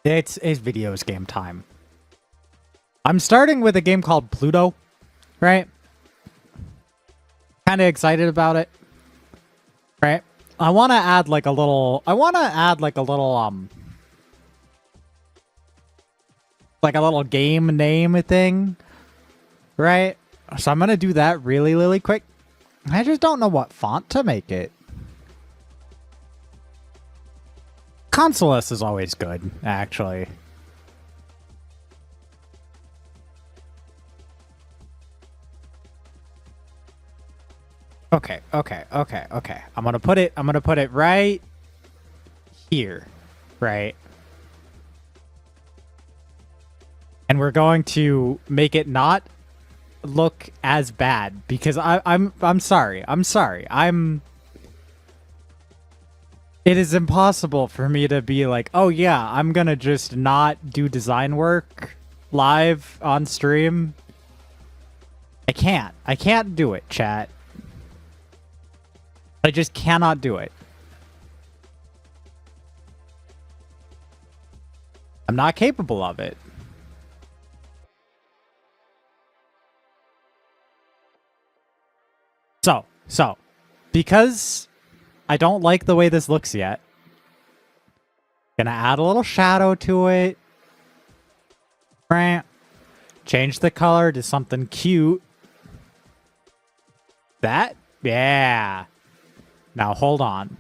It's videos game time. I'm starting with a game called Pluto, right? Kind of excited about it, right? I want to add like a little. Like a little game name thing, right? So I'm gonna do that really, really quick. I just don't know what font to make it. Consolus is always good, actually. Okay. I'm gonna put it right here, right? And we're going to make it not look as bad because I'm sorry. It is impossible for me to be like, oh yeah, I'm gonna just not do design work live on stream. I can't do it, chat. I just cannot do it. I'm not capable of it. So, because I don't like the way this looks yet, gonna add a little shadow to it. Right. Change the color to something cute. That? Yeah. Now hold on.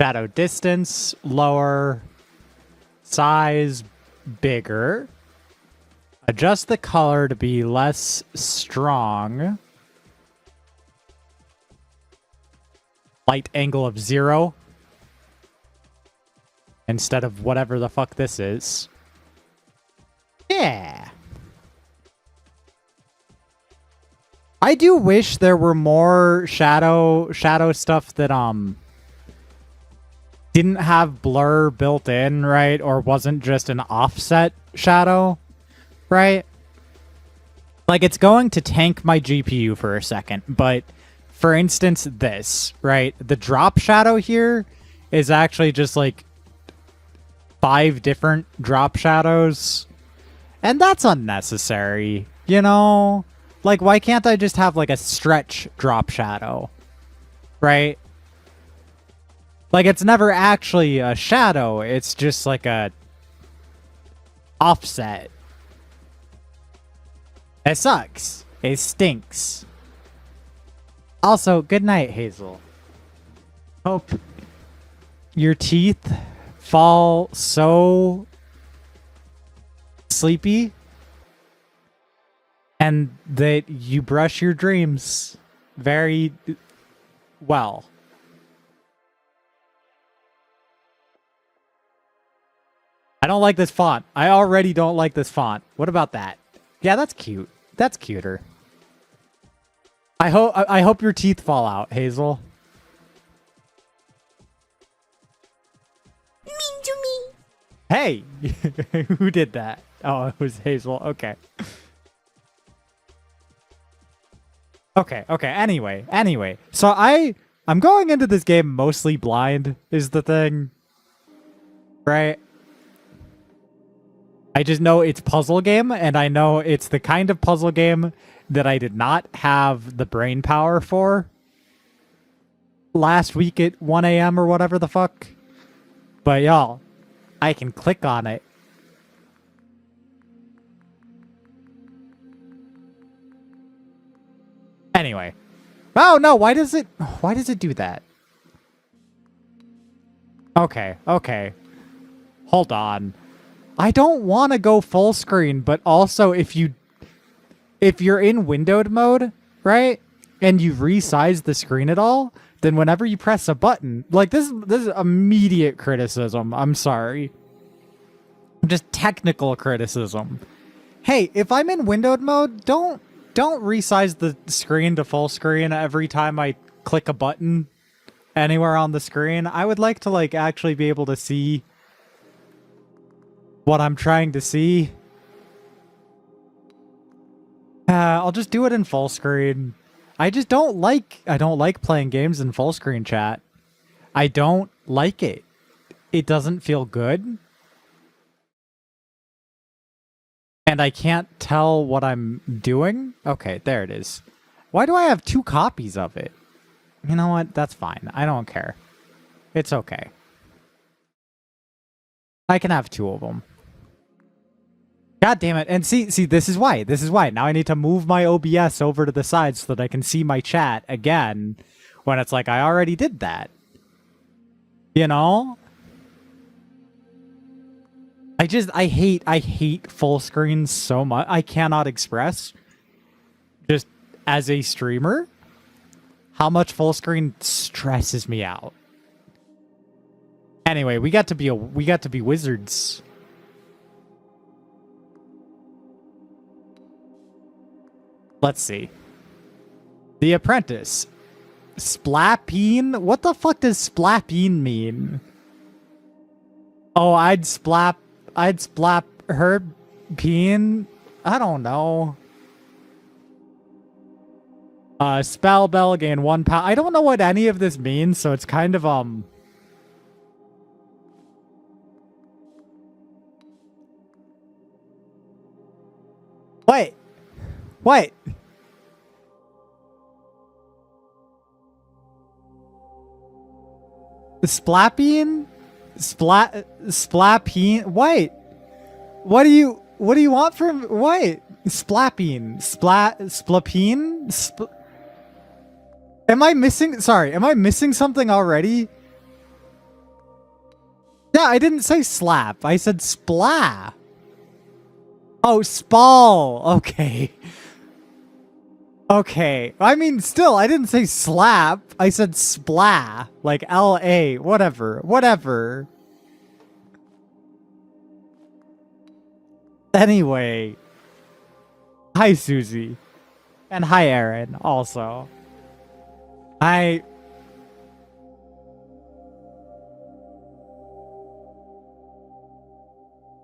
Shadow distance, lower. Size, bigger. Adjust the color to be less strong. Light angle of 0. Instead of whatever the fuck this is. Yeah. I do wish there were more shadow stuff that didn't have blur built in, right? Or wasn't just an offset shadow, right? Like, it's going to tank my GPU for a second, but for instance, this, right? The drop shadow here is actually just like 5 different drop shadows. And that's unnecessary, you know? Like, why can't I just have like a stretch drop shadow, right? Like, it's never actually a shadow. It's just like a offset. It sucks. It stinks. Also, good night, Hazel. Hope your teeth fall so sleepy and that you brush your dreams very well. I don't like this font. I already don't like this font. What about that? Yeah, that's cute. That's cuter. I hope your teeth fall out, Hazel. Mean to me. Hey, who did that? Oh, it was Hazel. Okay. Okay. Anyway. So I'm going into this game mostly blind is the thing. Right? I just know it's puzzle game, and I know it's the kind of puzzle game that I did not have the brain power for last week at 1 a.m. or whatever the fuck. But y'all, I can click on it. Anyway. Oh no, why does it do that? Okay. Hold on. I don't want to go full screen, but also if you're in windowed mode, right? And you resize the screen at all, then whenever you press a button, like this is immediate criticism. I'm sorry. Just technical criticism. Hey, if I'm in windowed mode, don't resize the screen to full screen every time I click a button anywhere on the screen. I would like to like actually be able to see what I'm trying to see. I'll just do it in full screen. I don't like playing games in full screen, chat. I don't like it. it doesn't feel good. And I can't tell what I'm doing. Okay, there it is. Why do I have 2 copies of it? You know what? That's fine. I don't care. It's okay. I can have 2 of them. God damn it. And see, this is why. This is why. Now I need to move my OBS over to the side so that I can see my chat again when it's like I already did that. You know? I hate full screens so much. I cannot express, just as a streamer, how much full screen stresses me out. Anyway, we got to be wizards. Let's see. The Apprentice. Splapine? What the fuck does splapine mean? Oh, I'd splap her peen? I don't know. Spell bell, gain 1 power. I don't know what any of this means, so it's kind of, Wait. What? Splapine? Splapine? Wait. What do you want from what? Splapine? Splapine? Am I missing something already? Yeah, I didn't say slap. I said spla. Oh, spall. Okay. Okay. I mean, still, I didn't say slap. I said spla. Like L-A. Whatever. Whatever. Anyway. Hi, Susie. And hi, Aaron, also. I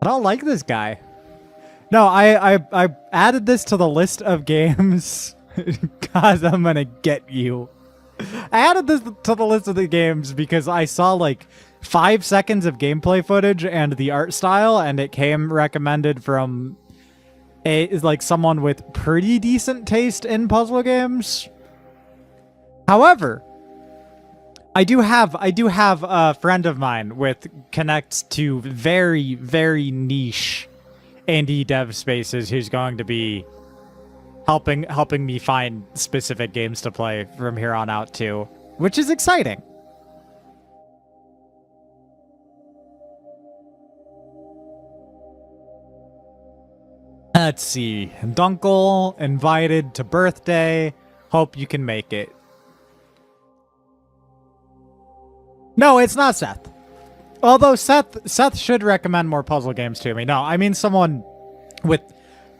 don't like this guy. No, I added this to the list of games. God, I'm gonna get you. I added this to the list of the games because I saw like 5 seconds of gameplay footage and the art style, and it came recommended from like someone with pretty decent taste in puzzle games. However, I do have a friend of mine with connects to very, very niche indie dev spaces who's going to be helping me find specific games to play from here on out too, which is exciting. Let's see. Dunkel invited to birthday. Hope you can make it. No, it's not Seth. Although Seth should recommend more puzzle games to me. No, I mean someone with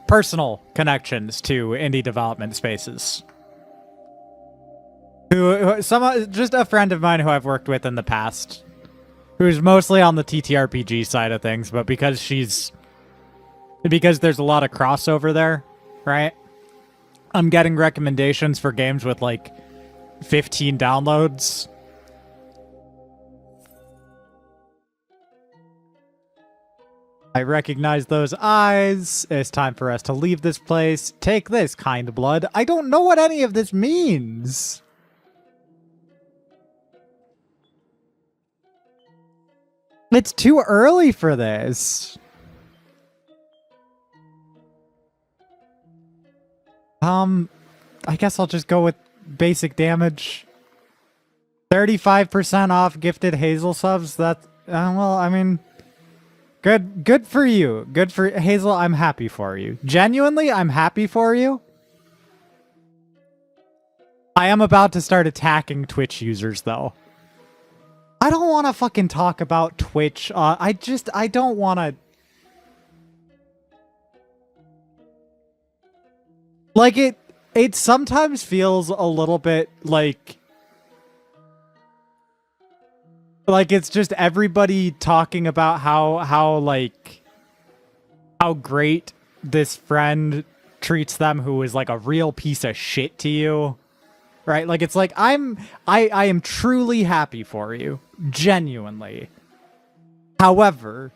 personal connections to indie development spaces. Just a friend of mine who I've worked with in the past, who's mostly on the TTRPG side of things, but because there's a lot of crossover there, right? I'm getting recommendations for games with like 15 downloads. I recognize those eyes. It's time for us to leave this place. Take this, kind blood. I don't know what any of this means. It's too early for this. I guess I'll just go with basic damage. 35% off gifted Hazel subs. That, well, I mean... Good for you. Good for Hazel. I'm happy for you. Genuinely, I'm happy for you. I am about to start attacking Twitch users, though. I don't want to fucking talk about Twitch. I don't want to... Like, it sometimes feels a little bit like it's just everybody talking about how great this friend treats them who is like a real piece of shit to you. Right? Like, it's like I am truly happy for you. Genuinely. However,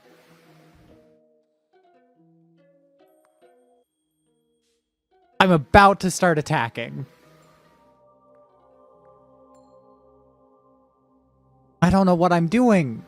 I'm about to start attacking. I don't know what I'm doing.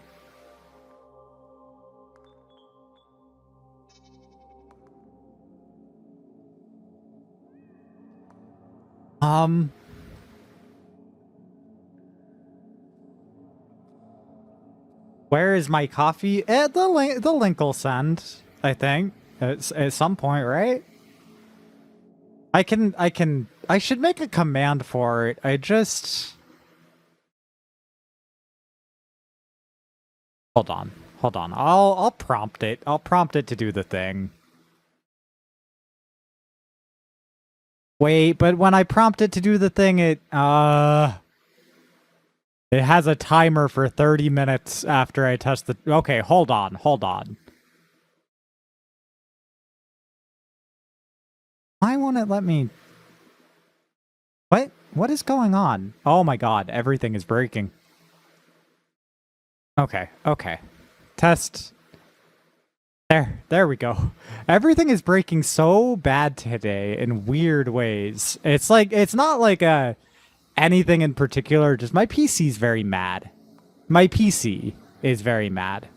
Where is my coffee? The link will send, I think, at some point, right? I should make a command for it. Hold on. I'll prompt it. I'll prompt it to do the thing. Wait, but when I prompt it to do the thing, it has a timer for 30 minutes after I test the... Okay, hold on. Why won't it let me... What? What is going on? Oh my god, everything is breaking. Okay. Test. There we go. Everything is breaking so bad today in weird ways. It's not like anything in particular, just my PC's very mad. My PC is very mad.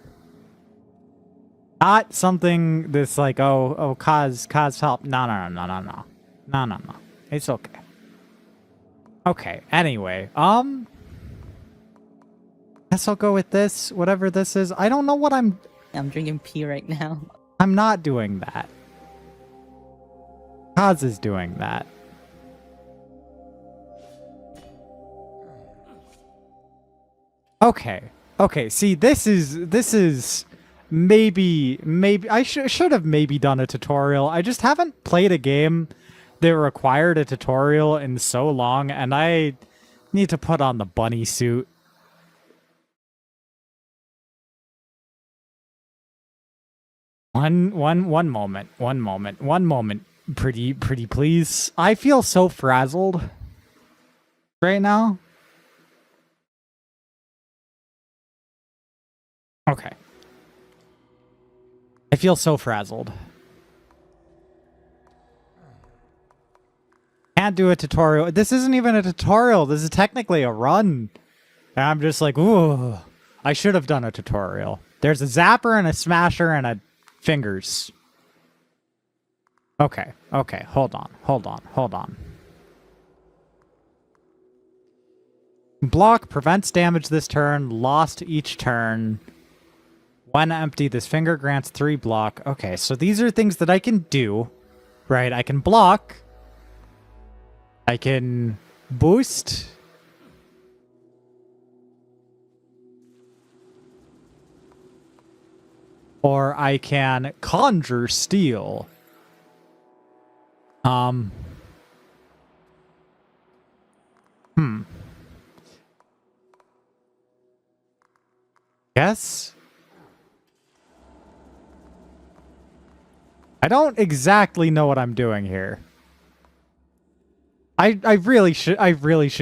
Not something that's like, cause help. No. It's okay. Okay, anyway, guess I'll go with this, whatever this is. I don't know what I'm drinking pee right now. I'm not doing that. Kaz is doing that. Okay. See, this is maybe I should have maybe done a tutorial. I just haven't played a game that required a tutorial in so long, and I need to put on the bunny suit. One moment, pretty please. I feel so frazzled right now. Okay. I feel so frazzled. Can't do a tutorial. This isn't even a tutorial. This is technically a run. And I'm just like, ooh, I should have done a tutorial. There's a zapper and a smasher and a fingers. Okay. Hold on. Block prevents damage this turn. Lost each turn. When empty, this finger grants 3 block. Okay, so these are things that I can do. Right, I can block. I can boost. Or I can conjure steel. Yes. I don't exactly know what I'm doing here. I really should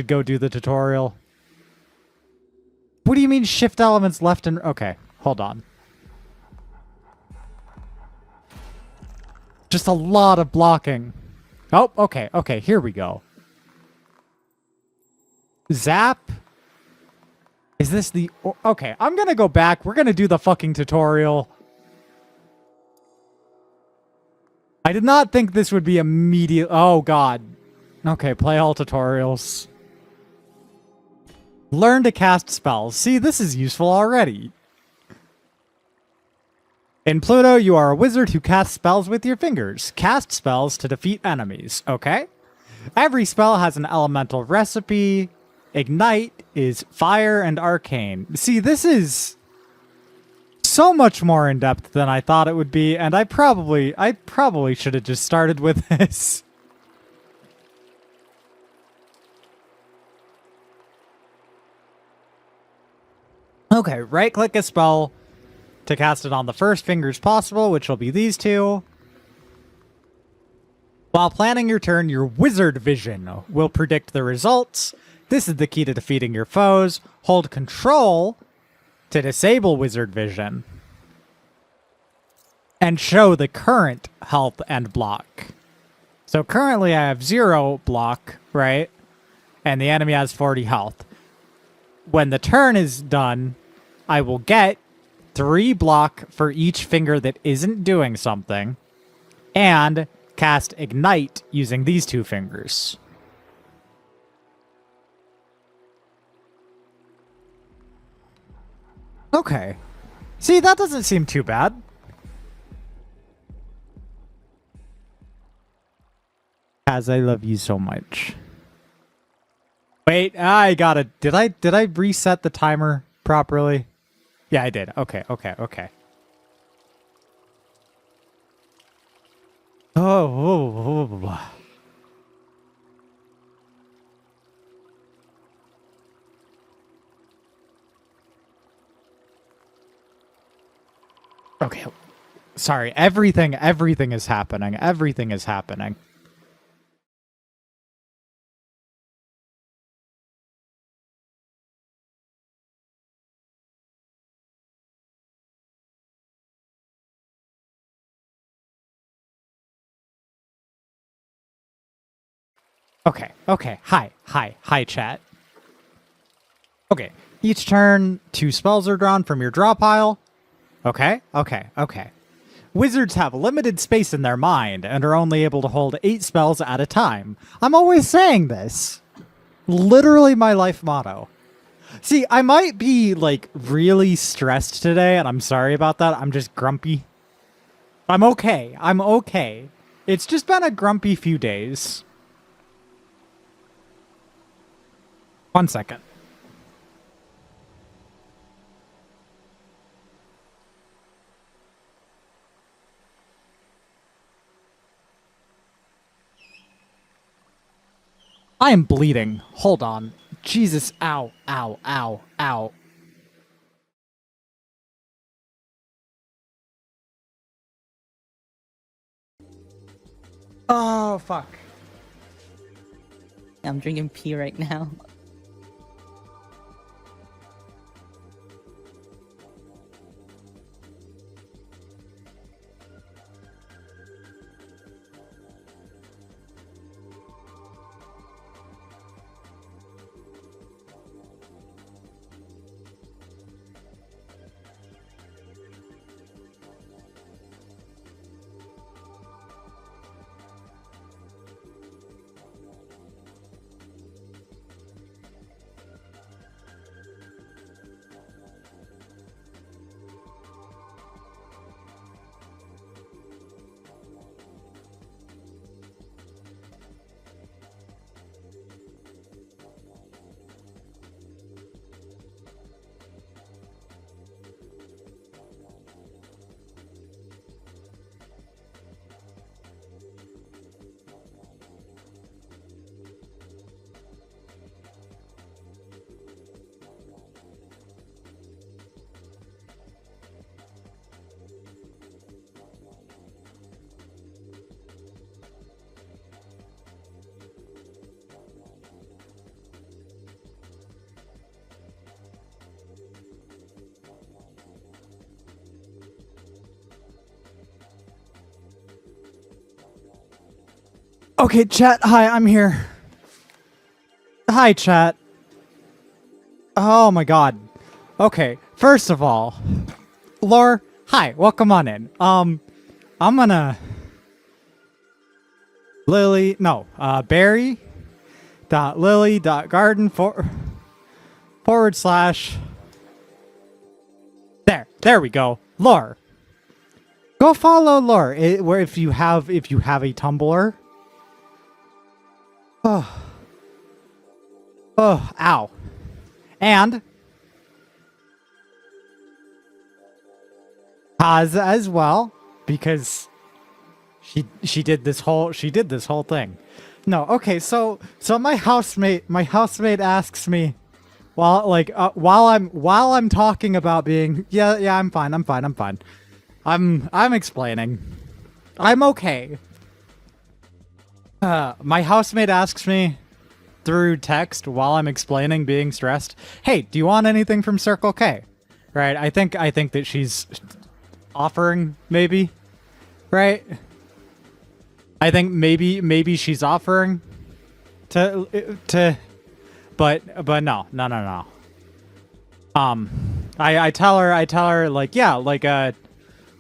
go do the tutorial. What do you mean shift elements left and... Okay, hold on. Just a lot of blocking. Oh, okay, here we go. Zap. Is this the... Okay, I'm gonna go back. We're gonna do the fucking tutorial. I did not think this would be immediate... Oh, God. Okay, play all tutorials. Learn to cast spells. See, this is useful already. In Pluto, you are a wizard who casts spells with your fingers. Cast spells to defeat enemies. Okay? Every spell has an elemental recipe. Ignite is fire and arcane. See, this is so much more in-depth than I thought it would be, and I probably should have just started with this. Okay, right-click a spell to cast it on the first fingers possible, which will be these two. While planning your turn, your wizard vision will predict the results. This is the key to defeating your foes. Hold control to disable Wizard Vision and show the current health and block. So currently I have 0 block, right? And the enemy has 40 health. When the turn is done, I will get 3 block for each finger that isn't doing something, and cast Ignite using these 2 fingers. Okay. See, that doesn't seem too bad. Kaz, I love you so much. Wait, I gotta... Did I reset the timer properly? Yeah, I did. Okay. Oh. Okay. Sorry, everything is happening. Everything is happening. Okay. Hi, chat. Okay. Each turn, 2 spells are drawn from your draw pile. Okay. Wizards have limited space in their mind and are only able to hold 8 spells at a time. I'm always saying this. Literally my life motto. See, I might be, like, really stressed today, and I'm sorry about that. I'm just grumpy. I'm okay. It's just been a grumpy few days. 1 second. I am bleeding. Hold on. Jesus. Ow. Oh, fuck. I'm drinking pee right now. Okay, chat. Hi, I'm here. Hi, chat. Oh my god. Okay, first of all, Lore, hi, welcome on in. I'm gonna Barry dot Lily dot garden forward slash there we go. Lore. Go follow Lore. Where if you have a Tumblr. Oh, ow. And Kaz as well, because she did this whole thing. No, okay, so my housemate asks me while I'm talking about being I'm fine. I'm explaining. I'm okay. My housemate asks me through text while I'm explaining being stressed, hey, do you want anything from Circle K? right? I think that she's offering, maybe, right? I think maybe she's offering to, but no. I tell her like, yeah, like a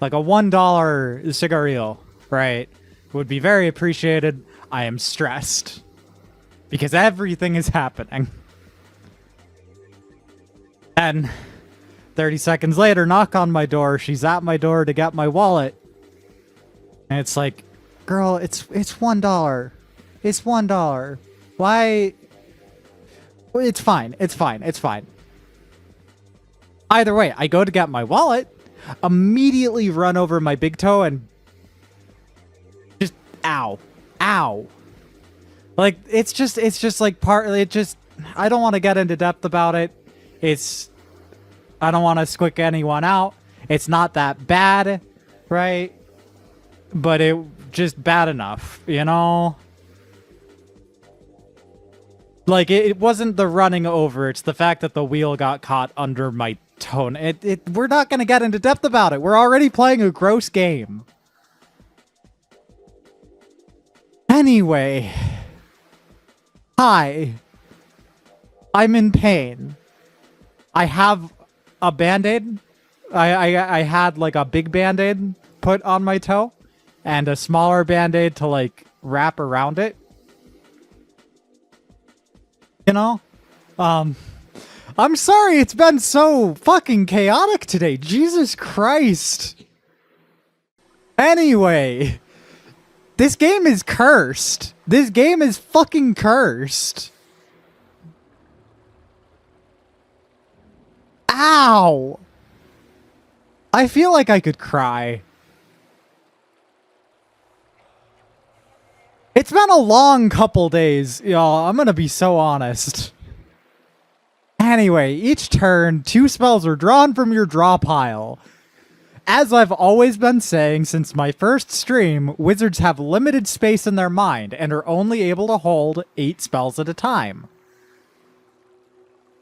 $1 cigarillo, right, would be very appreciated. I am stressed because everything is happening. And 30 seconds later, knock on my door. She's at my door to get my wallet. And it's like, girl, it's $1. It's $1. Why? It's fine. It's fine. It's fine. Either way, I go to get my wallet, immediately run over my big toe and just ow. Like, it's just like partly, I don't want to get into depth about it. I don't want to squick anyone out. It's not that bad, right? But it just bad enough, you know? Like, it wasn't the running over. It's the fact that the wheel got caught under my toe. We're not going to get into depth about it. We're already playing a gross game. Anyway. Hi. I'm in pain. I have a Band-Aid. I had, like, a big Band-Aid put on my toe. And a smaller Band-Aid to, like, wrap around it. You know? I'm sorry it's been so fucking chaotic today. Jesus Christ. Anyway. This game is cursed. This game is fucking cursed. Ow. I feel like I could cry. It's been a long couple days, y'all. I'm gonna be so honest. Anyway, each turn, 2 spells are drawn from your draw pile. As I've always been saying since my first stream, wizards have limited space in their mind and are only able to hold 8 spells at a time.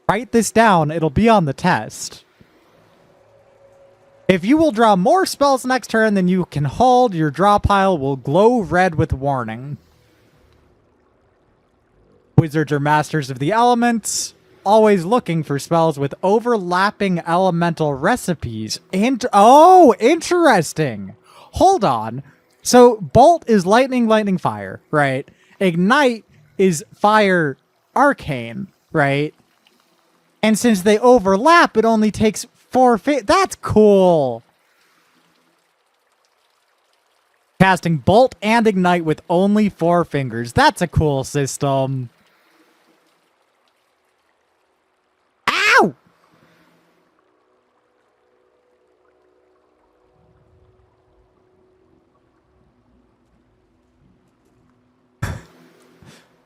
Write this down, it'll be on the test. If you will draw more spells next turn than you can hold, your draw pile will glow red with warning. Wizards are masters of the elements, always looking for spells with overlapping elemental recipes. And oh, interesting. Hold on. So Bolt is lightning, lightning, fire, right? Ignite is fire, arcane, right? And since they overlap, it only takes 4 that's cool. Casting Bolt and Ignite with only 4 fingers. That's a cool system. Ow!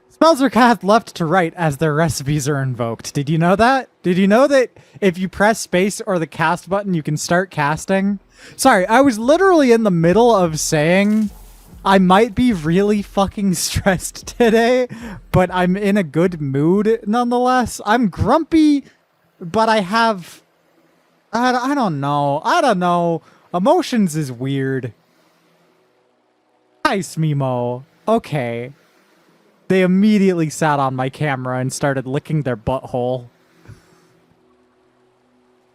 Spells are cast left to right as their recipes are invoked. Did you know that? Did you know that if you press space or the cast button, you can start casting? Sorry, I was literally in the middle of saying I might be really fucking stressed today, but I'm in a good mood nonetheless. I'm grumpy, but I have... I don't know. Emotions is weird. Hi, Smemo. Okay. They immediately sat on my camera and started licking their butthole.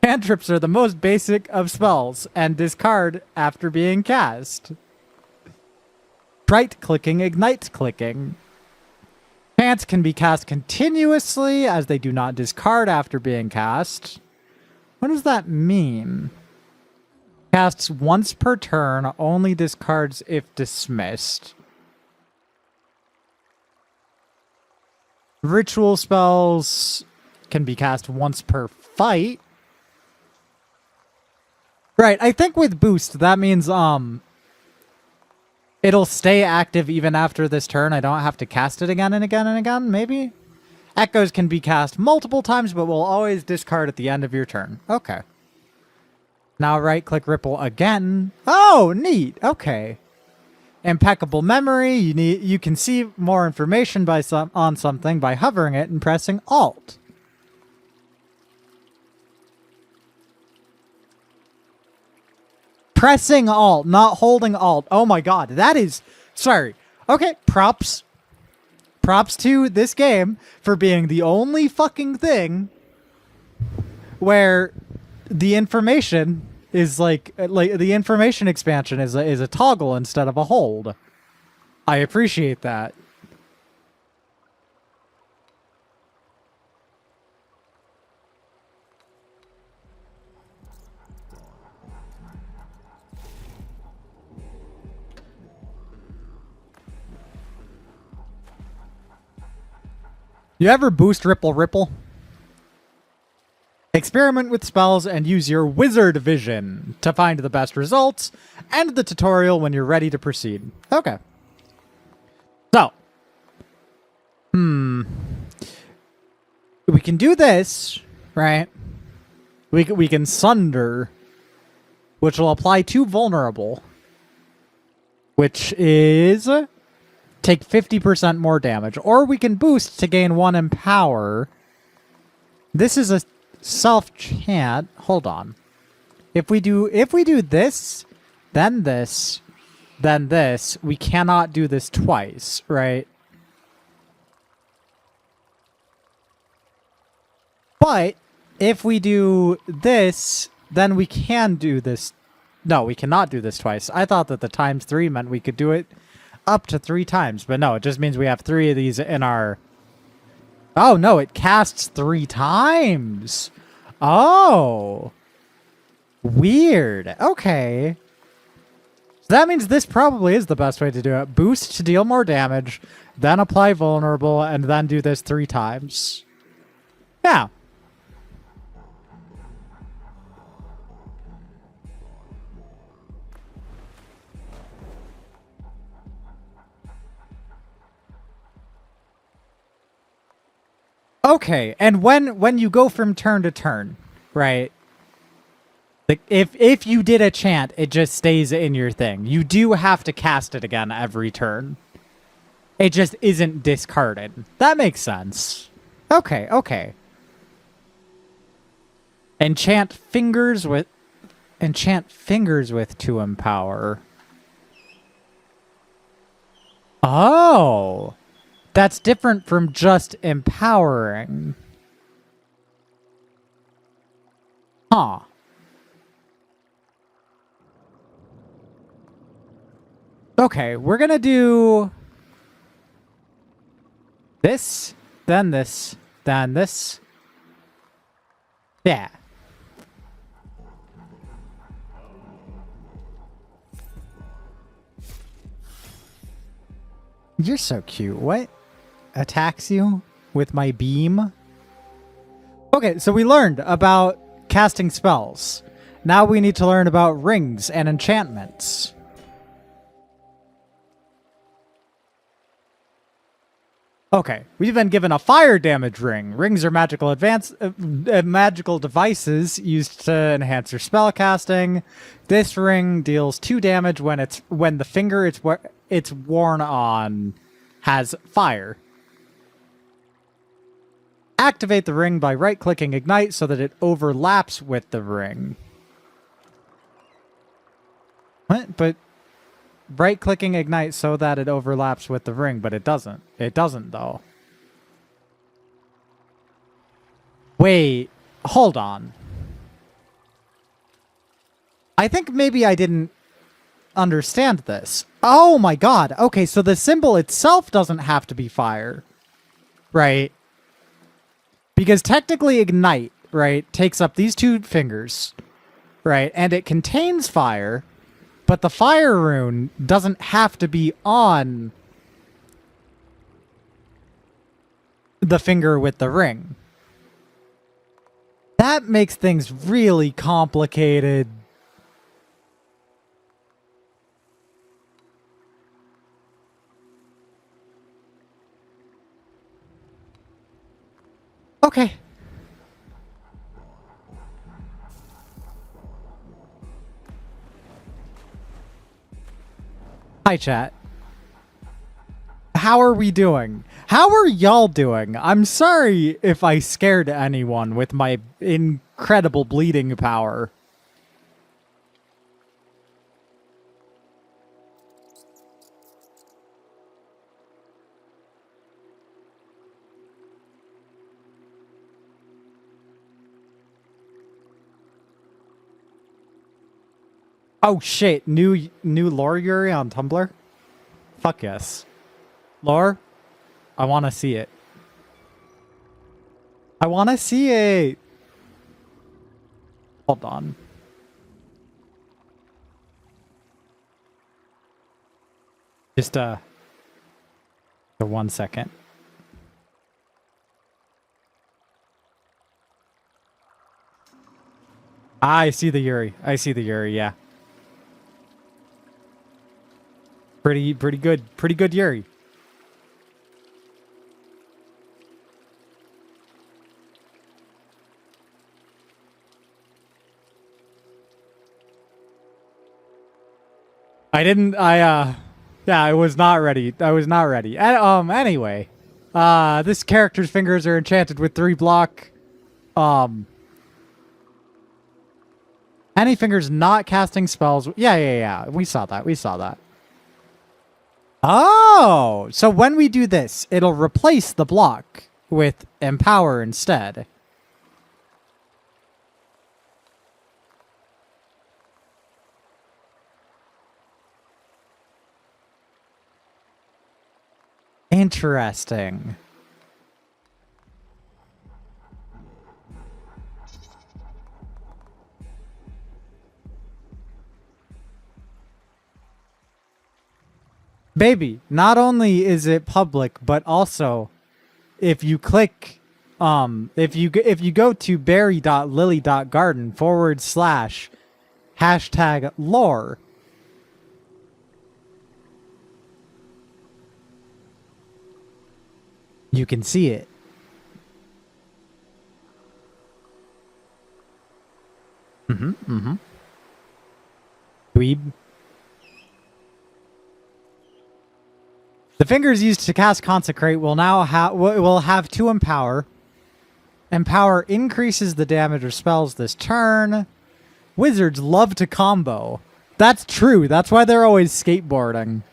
Cantrips are the most basic of spells and discard after being cast. Right clicking ignites clicking. Chants can be cast continuously as they do not discard after being cast. What does that mean? Casts once per turn, only discards if dismissed. Ritual spells can be cast once per fight. Right, I think with boost, that means it'll stay active even after this turn. I don't have to cast it again and again and again, maybe? Echoes can be cast multiple times, but will always discard at the end of your turn. Okay. Now right-click Ripple again. Oh, neat. Okay. Impeccable memory. You can see more information on something by hovering it and pressing Alt. Pressing Alt, not holding Alt. Oh my god, that is... Sorry. Okay, props. Props to this game for being the only fucking thing where the information is like the information expansion is a toggle instead of a hold. I appreciate that. You ever boost Ripple Ripple? Experiment with spells and use your wizard vision to find the best results. End the tutorial when you're ready to proceed. Okay. So. We can do this, right? We can Sunder, which will apply to Vulnerable, which is... take 50% more damage. Or we can boost to gain 1 Empower. This is a self-chant. Hold on. If we do this, then this, then this, we cannot do this twice, right? But if we do this, then we can do this. No, we cannot do this twice. I thought that the times 3 meant we could do it up to 3 times, but no, it just means we have 3 of these in our... Oh, no, it casts 3 times. Oh. Weird. Okay. So that means this probably is the best way to do it. Boost to deal more damage, then apply Vulnerable, and then do this 3 times. Yeah. Okay, and when you go from turn to turn, right? Like if you did a chant, it just stays in your thing. You do have to cast it again every turn. It just isn't discarded. That makes sense. Okay, okay. Enchant fingers with 2 Empower. Oh. That's different from just empowering. Huh. Okay, we're gonna do this, then this, then this. Yeah. You're so cute. What attacks you with my beam? Okay, so we learned about casting spells. Now we need to learn about rings and enchantments. Okay, we've been given a fire damage ring. Rings are magical magical devices used to enhance your spell casting. This ring deals 2 damage when the finger it's worn on has fire. Activate the ring by right-clicking Ignite so that it overlaps with the ring. What? But right-clicking Ignite so that it overlaps with the ring, but it doesn't. It doesn't, though. Wait. Hold on. I think maybe I didn't understand this. Oh my god. Okay, so the symbol itself doesn't have to be fire. Right? Because technically Ignite, right, takes up these 2 fingers, right, and it contains fire, but the fire rune doesn't have to be on the finger with the ring. That makes things really complicated. Okay. Hi, chat. How are we doing? How are y'all doing? I'm sorry if I scared anyone with my incredible bleeding power. Oh shit, new lore Yuri on Tumblr? Fuck yes. Lore? I want to see it. I want to see it. Hold on. Just for 1 second. I see the Yuri. I see the Yuri, yeah. Pretty good. Pretty good Yuri. Yeah, I was not ready. I was not ready. Anyway. This character's fingers are enchanted with 3 block. Any fingers not casting spells. Yeah. We saw that. Oh, so when we do this, it'll replace the block with empower instead. Interesting. Baby, not only is it public, but also if you click if you go to berry.lily.garden /# you can see it. Dweeb. The fingers used to cast Consecrate will now have 2 Empower. Empower increases the damage of spells this turn. Wizards love to combo. That's true. That's why they're always skateboarding.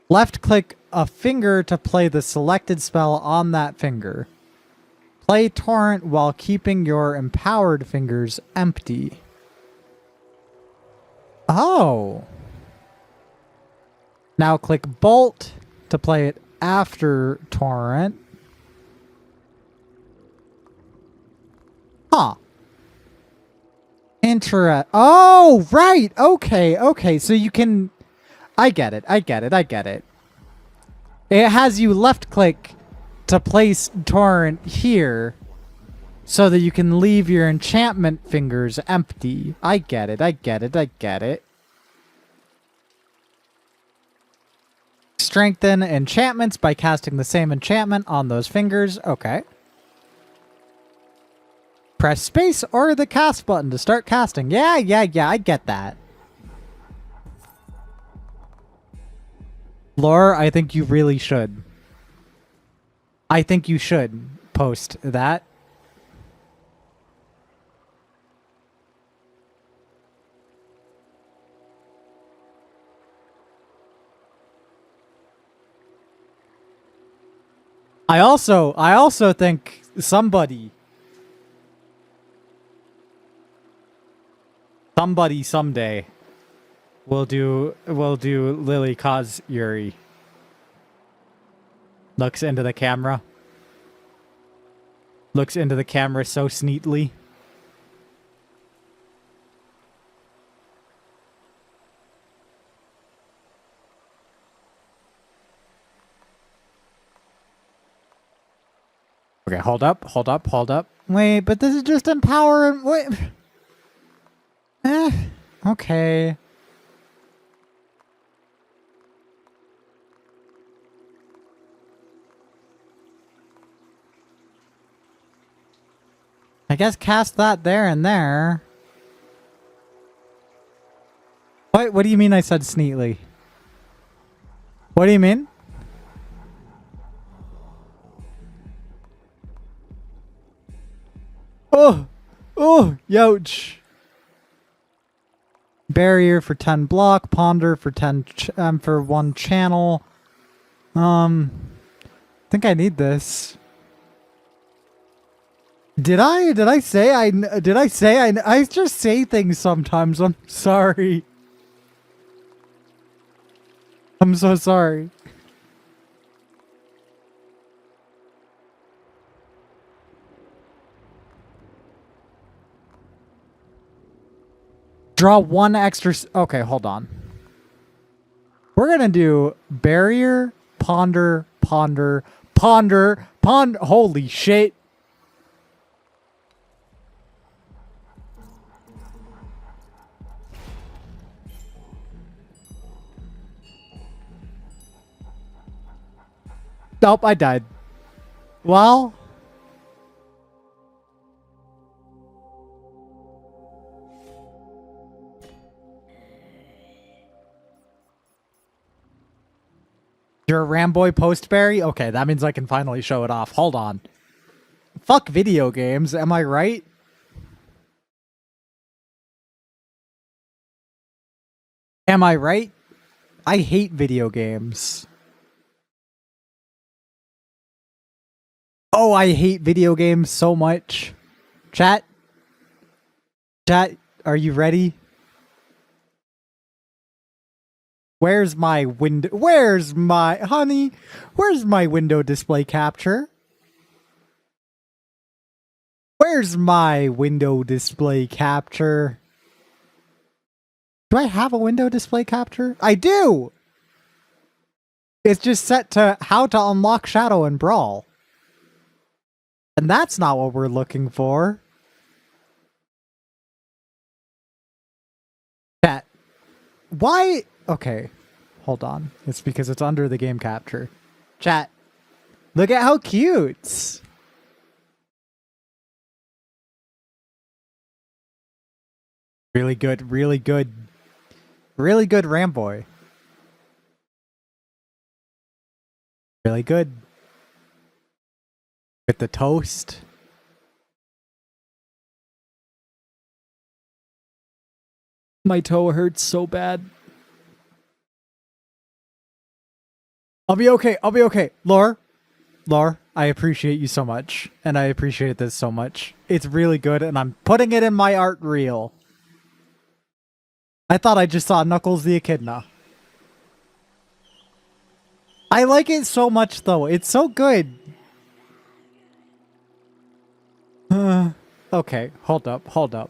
Left click a finger to play the selected spell on that finger. Play Torrent while keeping your empowered fingers empty. Oh. Now click Bolt to play it after Torrent. Huh. Oh, right. Okay. So you can... I get it. It has you left click to place Torrent here so that you can leave your enchantment fingers empty. I get it. Strengthen enchantments by casting the same enchantment on those fingers. Okay. Press space or the cast button to start casting. Yeah, I get that. Lore, I think you really should. I think you should post that. I also think somebody someday will do Lily cause Yuri. Looks into the camera. Looks into the camera so sneetly. Okay, hold up. Wait, but this is just empower and wait. Okay. I guess cast that there and there. What do you mean I said sneetly? What do you mean? Oh, youch. Barrier for 10 block, ponder for 10 for 1 channel. I think I need this. Did I say I just say things sometimes. I'm sorry. I'm so sorry. Draw one extra. Okay, hold on. We're gonna do barrier, ponder, ponder, ponder, ponder. Holy shit. Nope, I died. Well. You're a Ramboy Postberry? Okay, that means I can finally show it off. Hold on. Fuck video games, am I right? Am I right? I hate video games. Oh, I hate video games so much. Chat? Chat, are you ready? Where's my window? Where's my... Honey, where's my window display capture? Where's my window display capture? Do I have a window display capture? I do! It's just set to how to unlock Shadow and Brawl. And that's not what we're looking for. Chat. Why? Okay. Hold on. It's because it's under the game capture. Chat. Look at how cute. Really good, really good. Really good Ramboy. Really good. With the toast. My toe hurts so bad. I'll be okay. I'll be okay. Lore, I appreciate you so much. And I appreciate this so much. It's really good, and I'm putting it in my art reel. I thought I just saw Knuckles the Echidna. I like it so much, though. It's so good. Okay, hold up, hold up.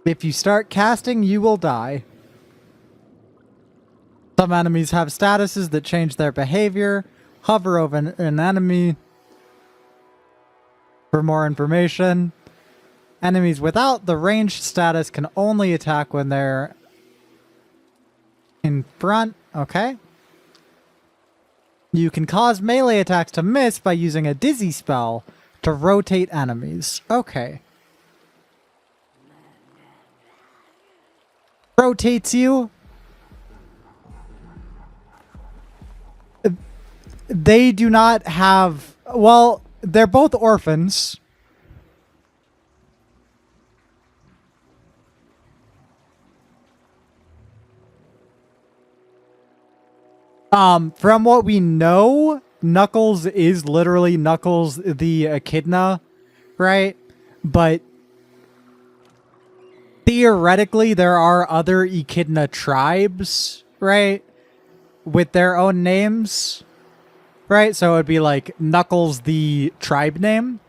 If you start casting, you will die. Some enemies have statuses that change their behavior. Hover over an enemy for more information. Enemies without the ranged status can only attack when they're in front. Okay. You can cause melee attacks to miss by using a dizzy spell to rotate enemies. Okay. Rotates you. They do not have... Well, they're both orphans. From what we know, Knuckles is literally Knuckles the Echidna, right? But theoretically, there are other Echidna tribes, right? With their own names, right? So it would be like Knuckles the tribe name,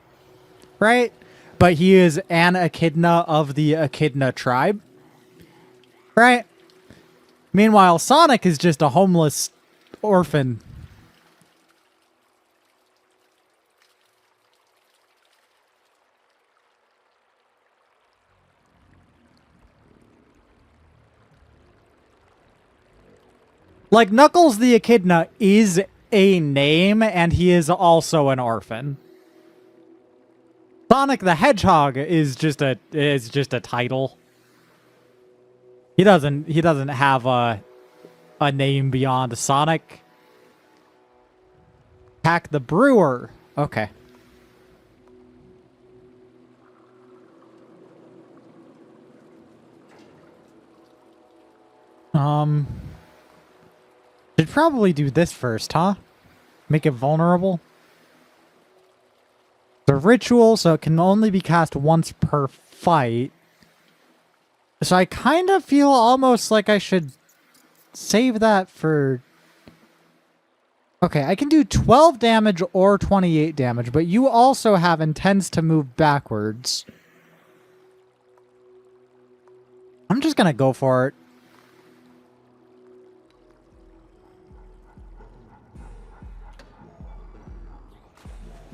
right? But he is an Echidna of the Echidna tribe, right? Meanwhile, Sonic is just a homeless orphan. Like, Knuckles the Echidna is a name, and he is also an orphan. Sonic the Hedgehog is just a title. He doesn't have a name beyond Sonic. Pack the Brewer. Okay. Should probably do this first, huh? Make it vulnerable. The ritual, so it can only be cast once per fight. So I kind of feel almost like I should save that for... Okay, I can do 12 damage or 28 damage, but you also have intends to move backwards. I'm just gonna go for it.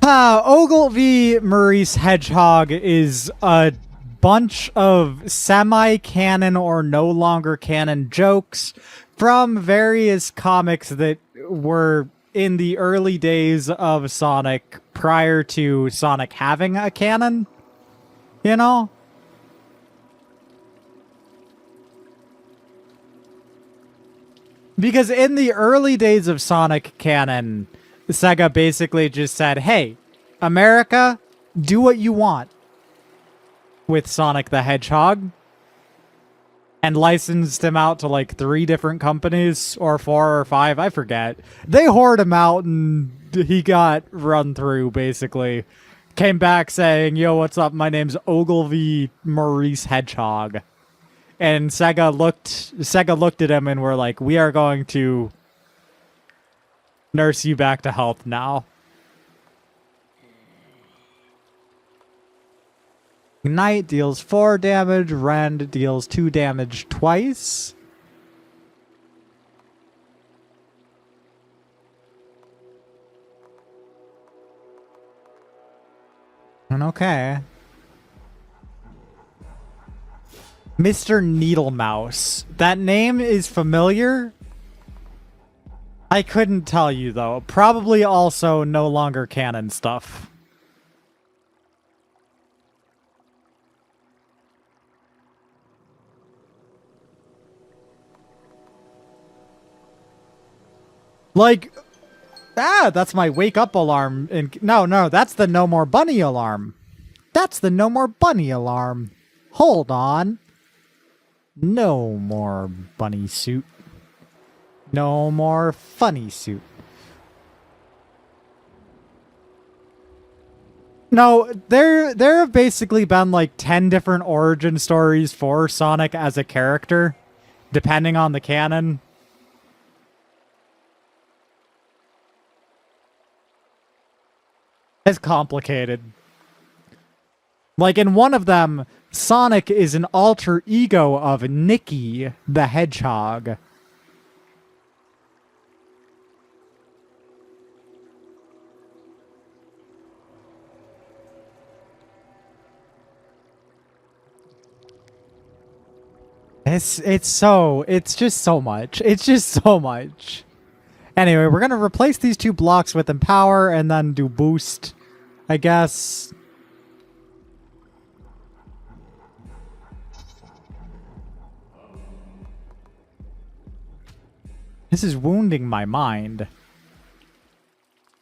Ogilvy Maurice Hedgehog is a bunch of semi-canon or no longer canon jokes from various comics that were in the early days of Sonic prior to Sonic having a canon. You know? Because in the early days of Sonic canon, Sega basically just said, hey, America, do what you want with Sonic the Hedgehog, and licensed him out to like 3 different companies, or 4 or 5, I forget. They whored him out and he got run through, basically. Came back saying, yo, what's up? My name's Ogilvy Maurice Hedgehog. And Sega looked at him and were like, we are going to nurse you back to health now. Ignite deals 4 damage. Rend deals 2 damage twice. And okay. Mr. Needlemouse. That name is familiar. I couldn't tell you, though. Probably also no longer canon stuff. Like, that's my wake up alarm. No, that's the no more bunny alarm. That's the no more bunny alarm. Hold on. No more bunny suit. No more funny suit. No, there have basically been like 10 different origin stories for Sonic as a character, depending on the canon. It's complicated. Like in one of them, Sonic is an alter ego of Nicky the Hedgehog. It's just so much. It's just so much. Anyway, we're gonna replace these 2 blocks with Empower and then do Boost, I guess. This is wounding my mind.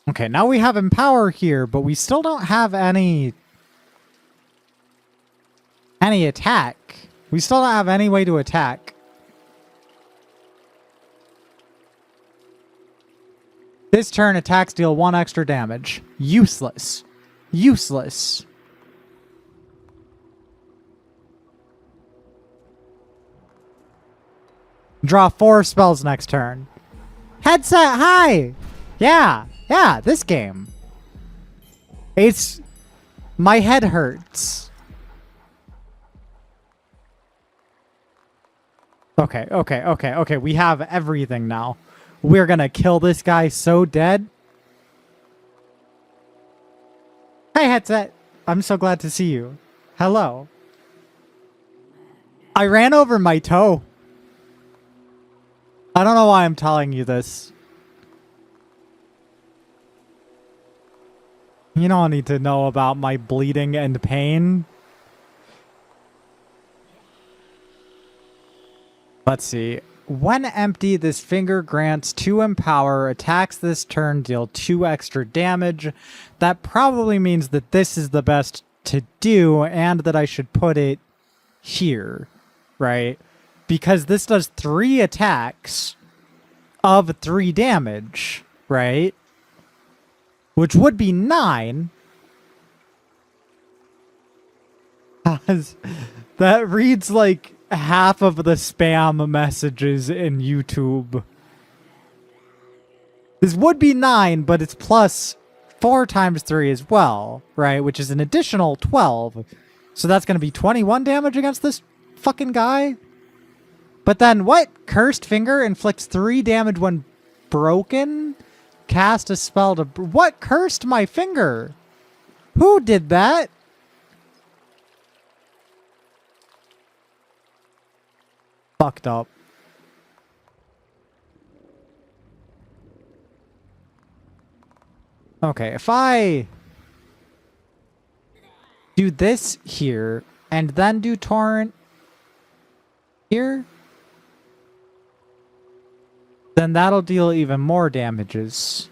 Okay, now we have Empower here, but we still don't have any attack. We still don't have any way to attack. This turn, attacks deal 1 extra damage. Useless. Useless. Draw 4 spells next turn. Headset, hi! Yeah, this game. My head hurts. Okay. We have everything now. We're gonna kill this guy so dead. Hey, Headset. I'm so glad to see you. Hello. I ran over my toe. I don't know why I'm telling you this. You don't need to know about my bleeding and pain. Let's see. When empty, this finger grants 2 Empower, attacks this turn, deal 2 extra damage. That probably means that this is the best to do, and that I should put it here, right? Because this does 3 attacks of 3 damage, right? Which would be 9. That reads like half of the spam messages in YouTube. This would be 9, but it's plus 4 times 3 as well, right? Which is an additional 12. So that's going to be 21 damage against this fucking guy? But then what? Cursed Finger inflicts 3 damage when broken? Cast a spell to... What cursed my finger? Who did that? Fucked up. Okay, if I do this here and then do Torrent here, then that'll deal even more damages.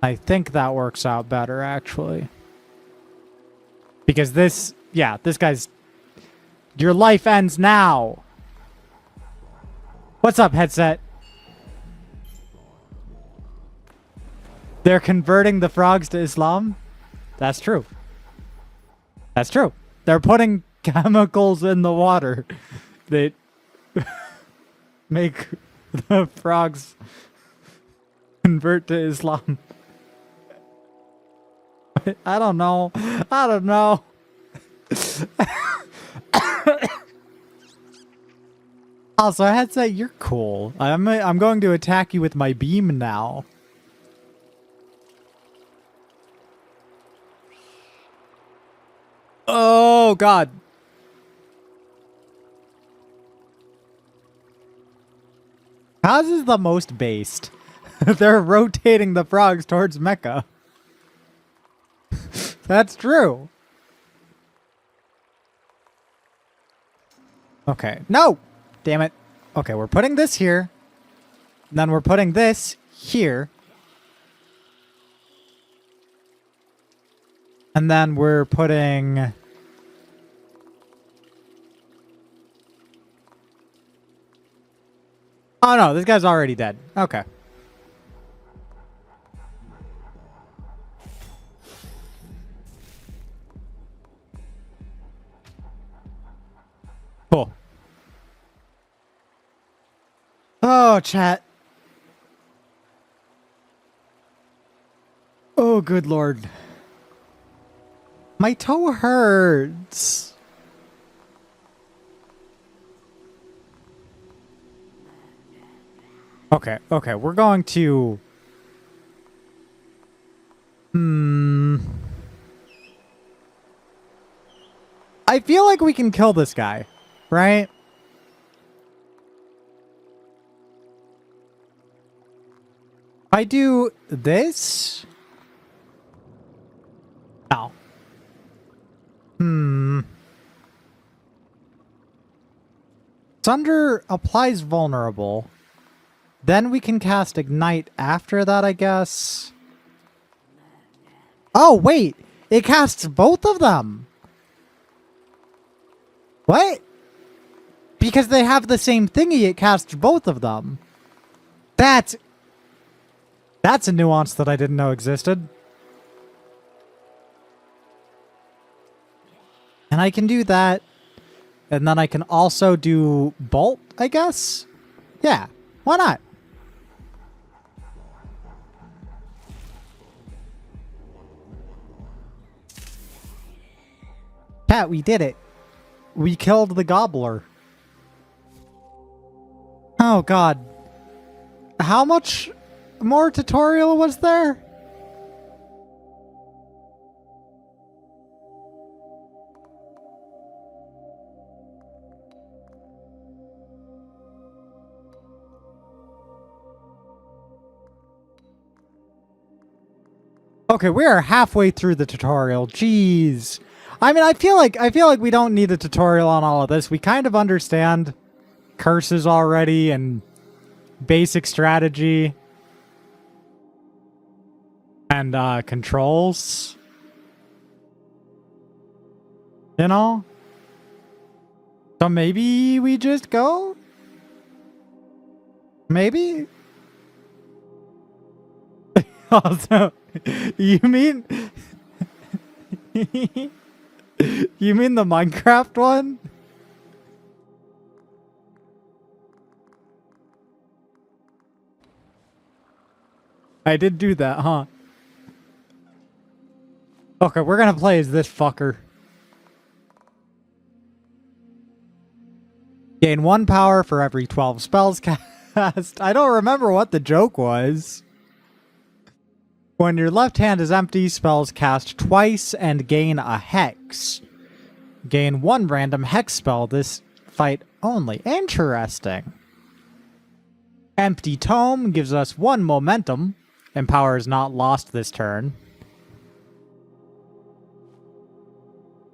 I think that works out better, actually. Because this, yeah, this guy's... Your life ends now! What's up, headset? They're converting the frogs to Islam? That's true. That's true. They're putting chemicals in the water that make the frogs convert to Islam. I don't know. I don't know. Also, headset, you're cool. I'm going to attack you with my beam now. Oh, God. Kaz is the most based. They're rotating the frogs towards Mecca. That's true. Okay. No! Damn it. Okay, we're putting this here. Then we're putting this here. And then we're putting... Oh no, this guy's already dead. Okay. Cool. Oh, chat. Oh, good lord. My toe hurts. Okay, okay, we're going to... I feel like we can kill this guy, right? If I do this... No. Sunder applies vulnerable. Then we can cast Ignite after that, I guess. Oh, wait! It casts both of them! What? Because they have the same thingy, it casts both of them. That's a nuance that I didn't know existed. And I can do that. And then I can also do Bolt, I guess? Yeah, why not? Pat, we did it. We killed the gobbler. Oh god. How much more tutorial was there? Okay, we are halfway through the tutorial. Jeez. I mean, I feel like we don't need a tutorial on all of this. We kind of understand curses already and basic strategy and controls. You know? So maybe we just go? Maybe? Also, you mean... You mean the Minecraft one? I did do that, huh? Okay, we're gonna play as this fucker. Gain 1 power for every 12 spells cast. I don't remember what the joke was. When your left hand is empty, spells cast twice and gain a hex. Gain 1 random hex spell this fight only. Interesting. Empty Tome gives us 1 momentum. Empower is not lost this turn.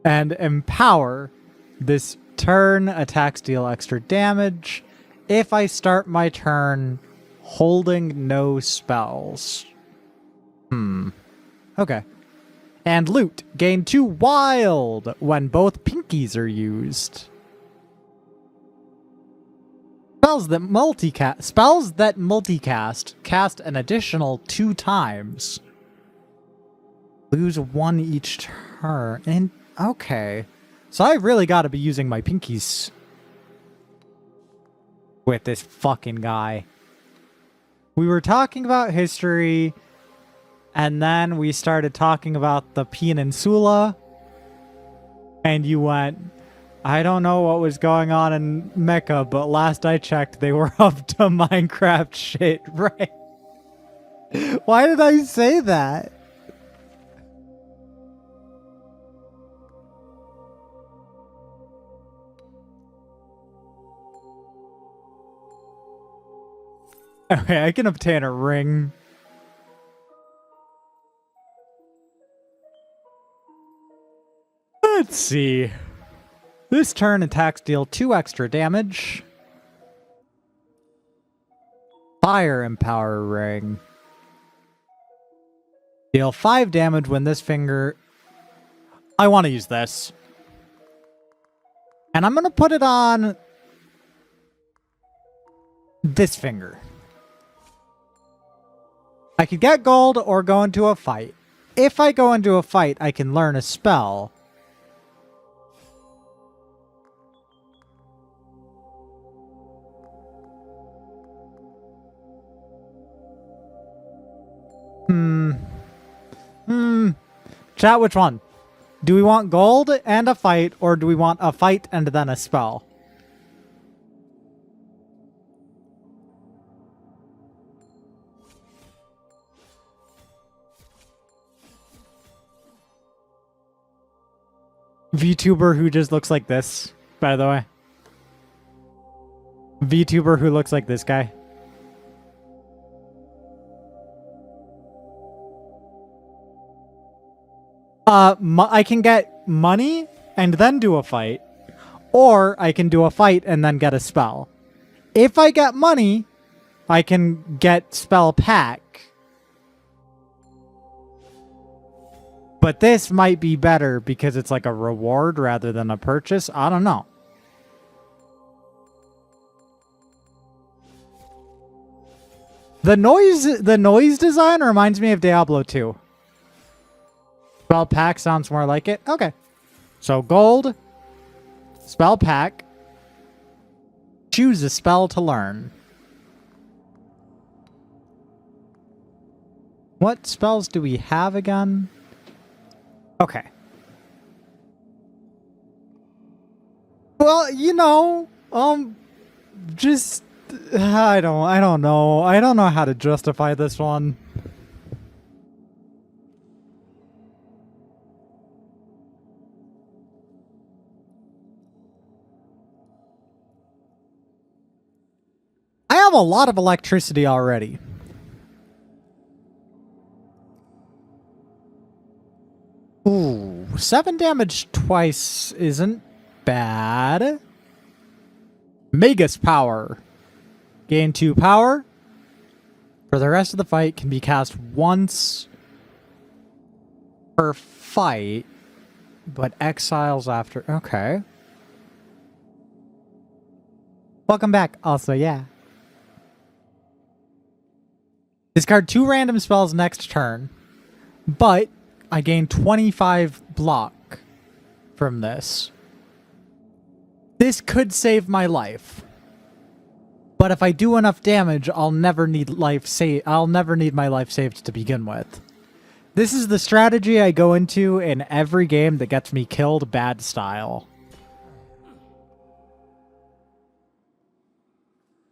And Empower, this turn, attacks deal extra damage if I start my turn holding no spells. Okay. And Loot. Gain 2 wild when both pinkies are used. Spells that multicast cast an additional 2 times. Lose 1 each turn. And okay. So I really got to be using my pinkies with this fucking guy. We were talking about history, and then we started talking about the Peninsula, and you went, I don't know what was going on in Mecca, but last I checked, they were up to Minecraft shit, right? Why did I say that? Okay, I can obtain a ring. Let's see. This turn, attacks deal 2 extra damage. Fire Empower Ring. Deal 5 damage when this finger... I want to use this. And I'm going to put it on this finger. I could get gold or go into a fight. If I go into a fight, I can learn a spell. Chat, which one? Do we want gold and a fight, or do we want a fight and then a spell? VTuber who just looks like this, by the way. VTuber who looks like this guy. I can get money and then do a fight, or I can do a fight and then get a spell. If I get money, I can get spell pack. But this might be better because it's like a reward rather than a purchase. I don't know. The noise design reminds me of Diablo 2. Spell pack sounds more like it. Okay. So gold, spell pack, choose a spell to learn. What spells do we have again? Okay. Well, you know, just I don't know. I don't know how to justify this one. I have a lot of electricity already. Ooh, 7 damage twice isn't bad. Magus Power. Gain 2 power. For the rest of the fight, can be cast once per fight, but exiles after. Okay. Welcome back. Also, yeah. Discard 2 random spells next turn, but I gain 25 block from this. This could save my life. But if I do enough damage, I'll never need my life saved to begin with. This is the strategy I go into in every game that gets me killed bad style.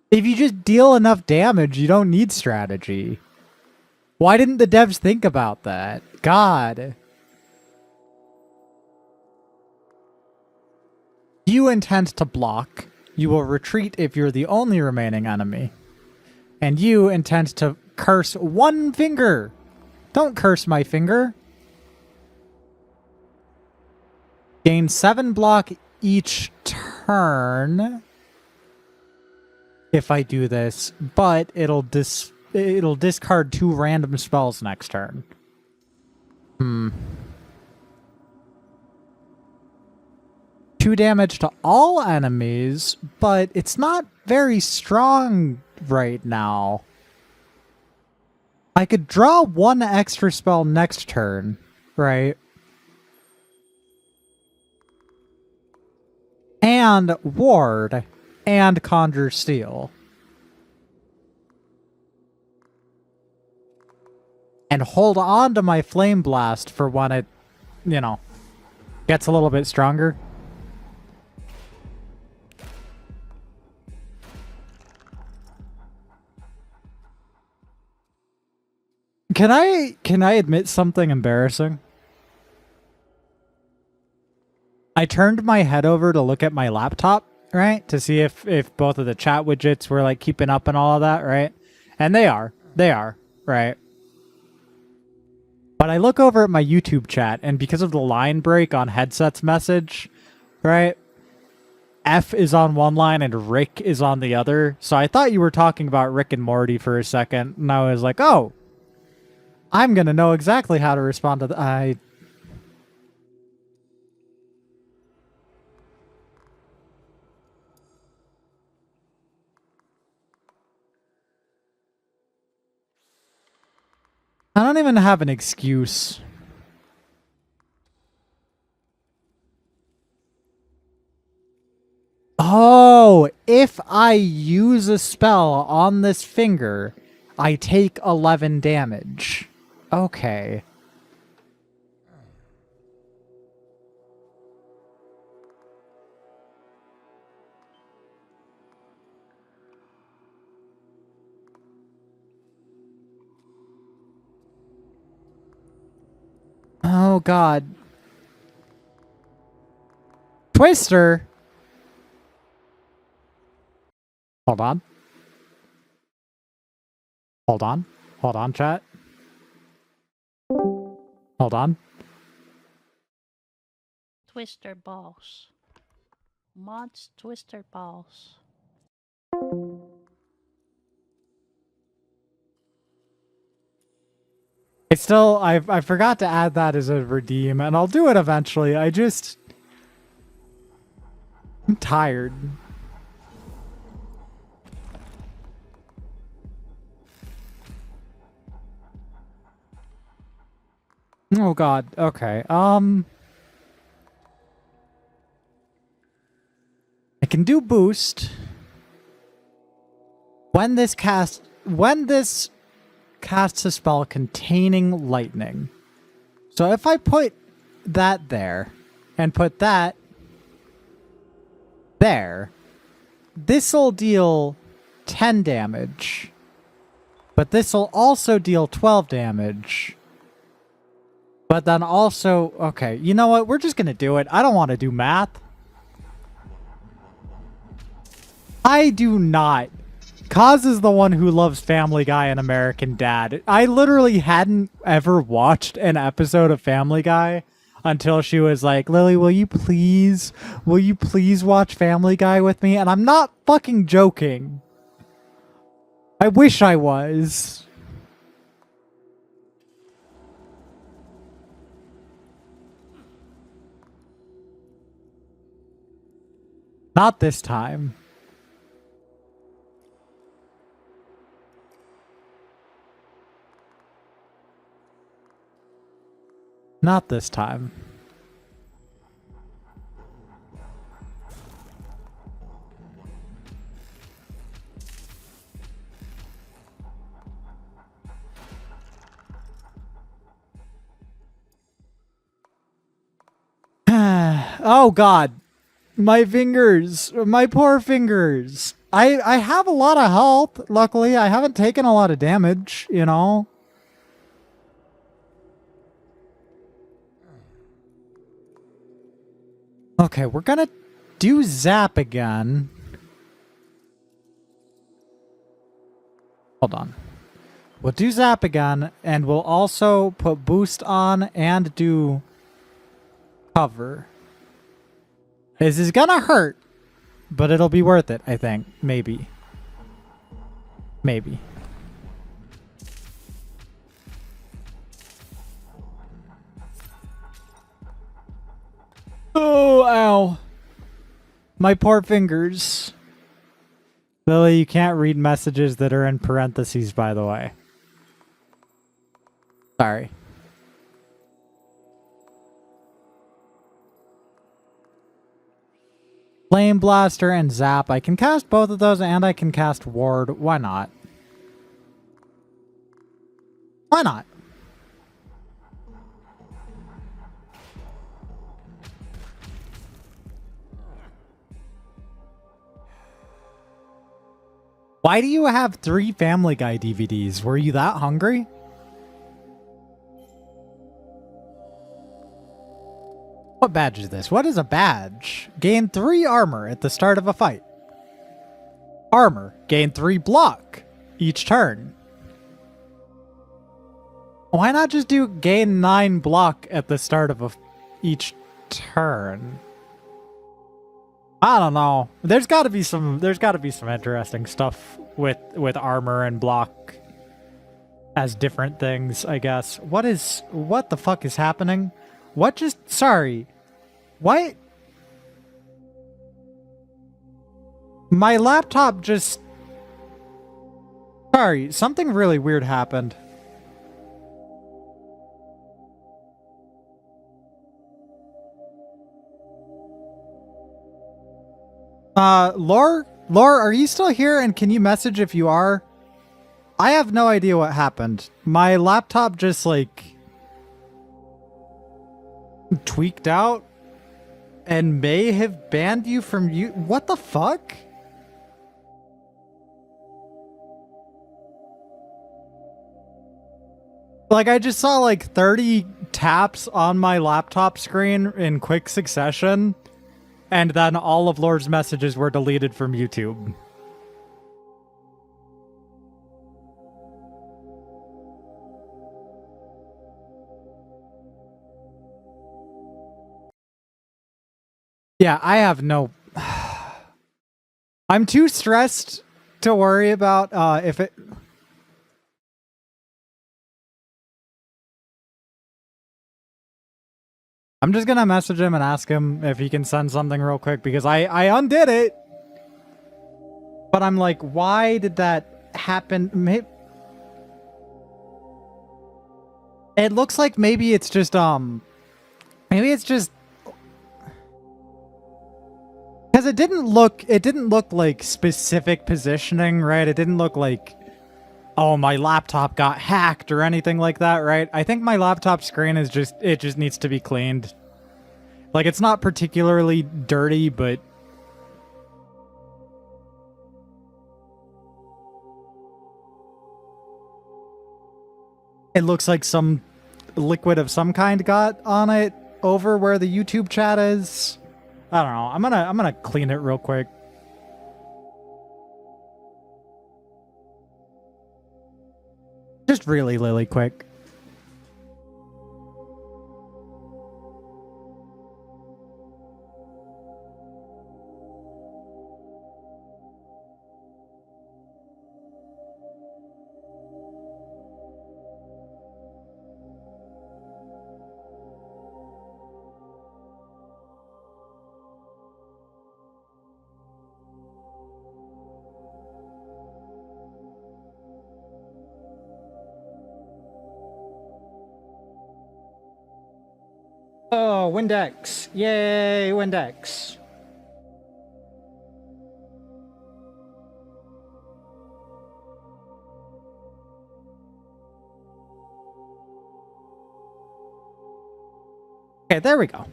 If you just deal enough damage, you don't need strategy. Why didn't the devs think about that? God. You intend to block. You will retreat if you're the only remaining enemy. And you intend to curse one finger. Don't curse my finger. Gain 7 block each turn if I do this, but it'll discard 2 random spells next turn. 2 damage to all enemies, but it's not very strong right now. I could draw 1 extra spell next turn, right? And ward, and conjure steel. And hold on to my flame blast for when it, gets a little bit stronger. Can I admit something embarrassing? I turned my head over to look at my laptop, right? To see if both of the chat widgets were like keeping up and all of that, right? And they are, right? But I look over at my YouTube chat, and because of the line break on Headset's message, right? F is on one line and Rick is on the other. So I thought you were talking about Rick and Morty for a second, and I was like, oh, I'm going to know exactly how to respond to I don't even have an excuse. Oh, if I use a spell on this finger, I take 11 damage. Okay. Oh, God. Twister! Hold on. Hold on. Hold on, chat. Hold on. Twister balls. Mods twister balls. I forgot to add that as a redeem, and I'll do it eventually. I'm tired. Oh God. Okay. I can do boost when this casts a spell containing lightning. So if I put that there and put that there, this'll deal 10 damage. But this'll also deal 12 damage. But then also, okay, you know what? We're just gonna do it. I don't want to do math. I do not. Kaz is the one who loves Family Guy and American Dad. I literally hadn't ever watched an episode of Family Guy until she was like, Lily, will you please watch Family Guy with me? And I'm not fucking joking. I wish I was. Not this time. Not this time. Oh god. My fingers. My poor fingers. I have a lot of health, luckily. I haven't taken a lot of damage, you know? Okay, we're gonna do Zap again. Hold on. We'll do Zap again, and we'll also put Boost on and do Cover. This is gonna hurt, but it'll be worth it, I think. Maybe. Maybe. Oh, ow. My poor fingers. Lily, you can't read messages that are in parentheses, by the way. Sorry. Flame Blaster and Zap. I can cast both of those and I can cast Ward. Why not? Why not? Why do you have 3 Family Guy DVDs? Were you that hungry? What badge is this? What is a badge? Gain 3 armor at the start of a fight. Armor. Gain 3 block each turn. Why not just do gain 9 block at the start of each turn? I don't know. There's got to be some interesting stuff with armor and block as different things, I guess. What the fuck is happening? Sorry. What? My laptop just... Sorry, something really weird happened. Lore, are you still here? And can you message if you are? I have no idea what happened. My laptop just, like, tweaked out and may have banned you from you. What the fuck? Like, I just saw, like, 30 taps on my laptop screen in quick succession. And then all of Lore's messages were deleted from YouTube. Yeah, I have no... I'm too stressed to worry about if it... I'm just gonna message him and ask him if he can send something real quick, because I undid it! But I'm like, why did that happen? It looks like maybe it's just, maybe it's just... Because it didn't look like specific positioning, right? It didn't look like, oh, my laptop got hacked or anything like that, right? I think my laptop screen is just, it just needs to be cleaned. Like, it's not particularly dirty, but... It looks like some liquid of some kind got on it over where the YouTube chat is. I don't know. I'm gonna clean it real quick. Just really quick. Oh, Windex. Yay, Windex. Okay, there we go.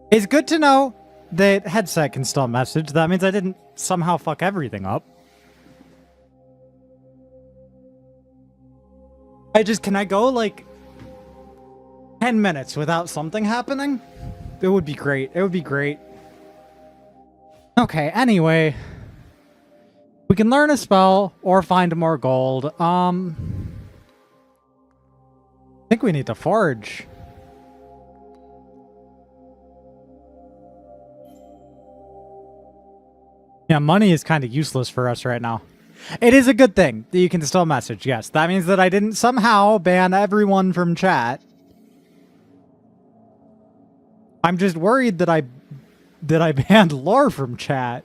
It's good to know that headset can still message. That means I didn't somehow fuck everything up. Can I go like 10 minutes without something happening? It would be great. It would be great. Okay, anyway. We can learn a spell or find more gold. I think we need to forage. Yeah, money is kind of useless for us right now. It is a good thing that you can still message, yes. That means that I didn't somehow ban everyone from chat. I'm just worried that I banned Lore from chat.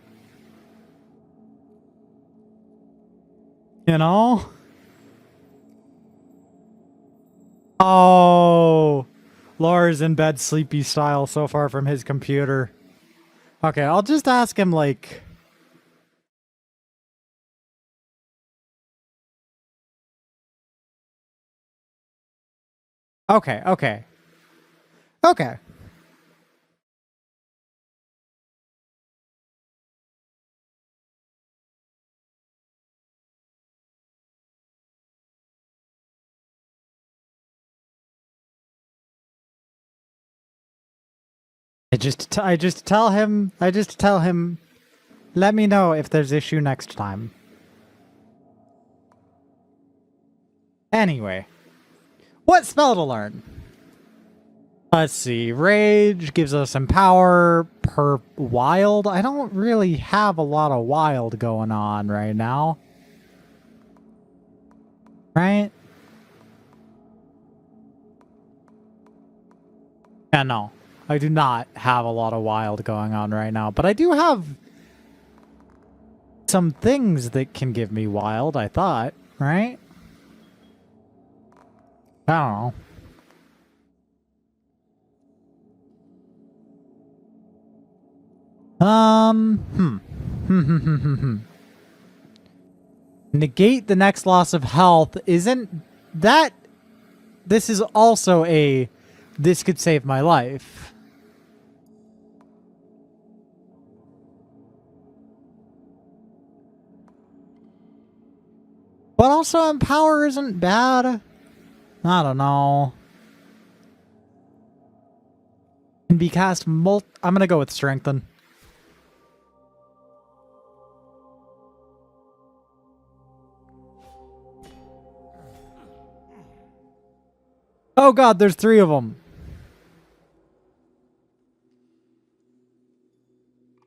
You know? Oh, Laura's in bed sleepy style so far from his computer. Okay, I'll just ask him like... Okay. I just tell him, let me know if there's issue next time. Anyway, what spell to learn? Let's see, Rage gives us some power per wild. I don't really have a lot of wild going on right now. Right? Yeah, no. I do not have a lot of wild going on right now, but I do have some things that can give me wild, I thought, right? I don't know. Negate the next loss of health. Isn't that... This is also a... This could save my life. But also Empower isn't bad. I don't know. Can be cast I'm gonna go with Strengthen. Oh god, there's 3 of them.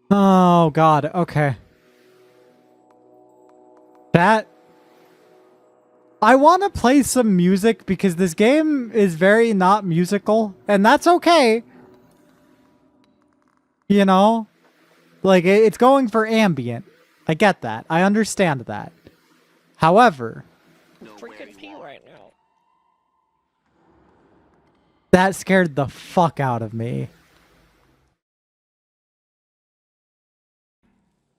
Oh god, okay. That... I want to play some music because this game is very not musical, and that's okay. You know? Like, it's going for ambient. I get that. I understand that. However... Freaking pee right now. That scared the fuck out of me.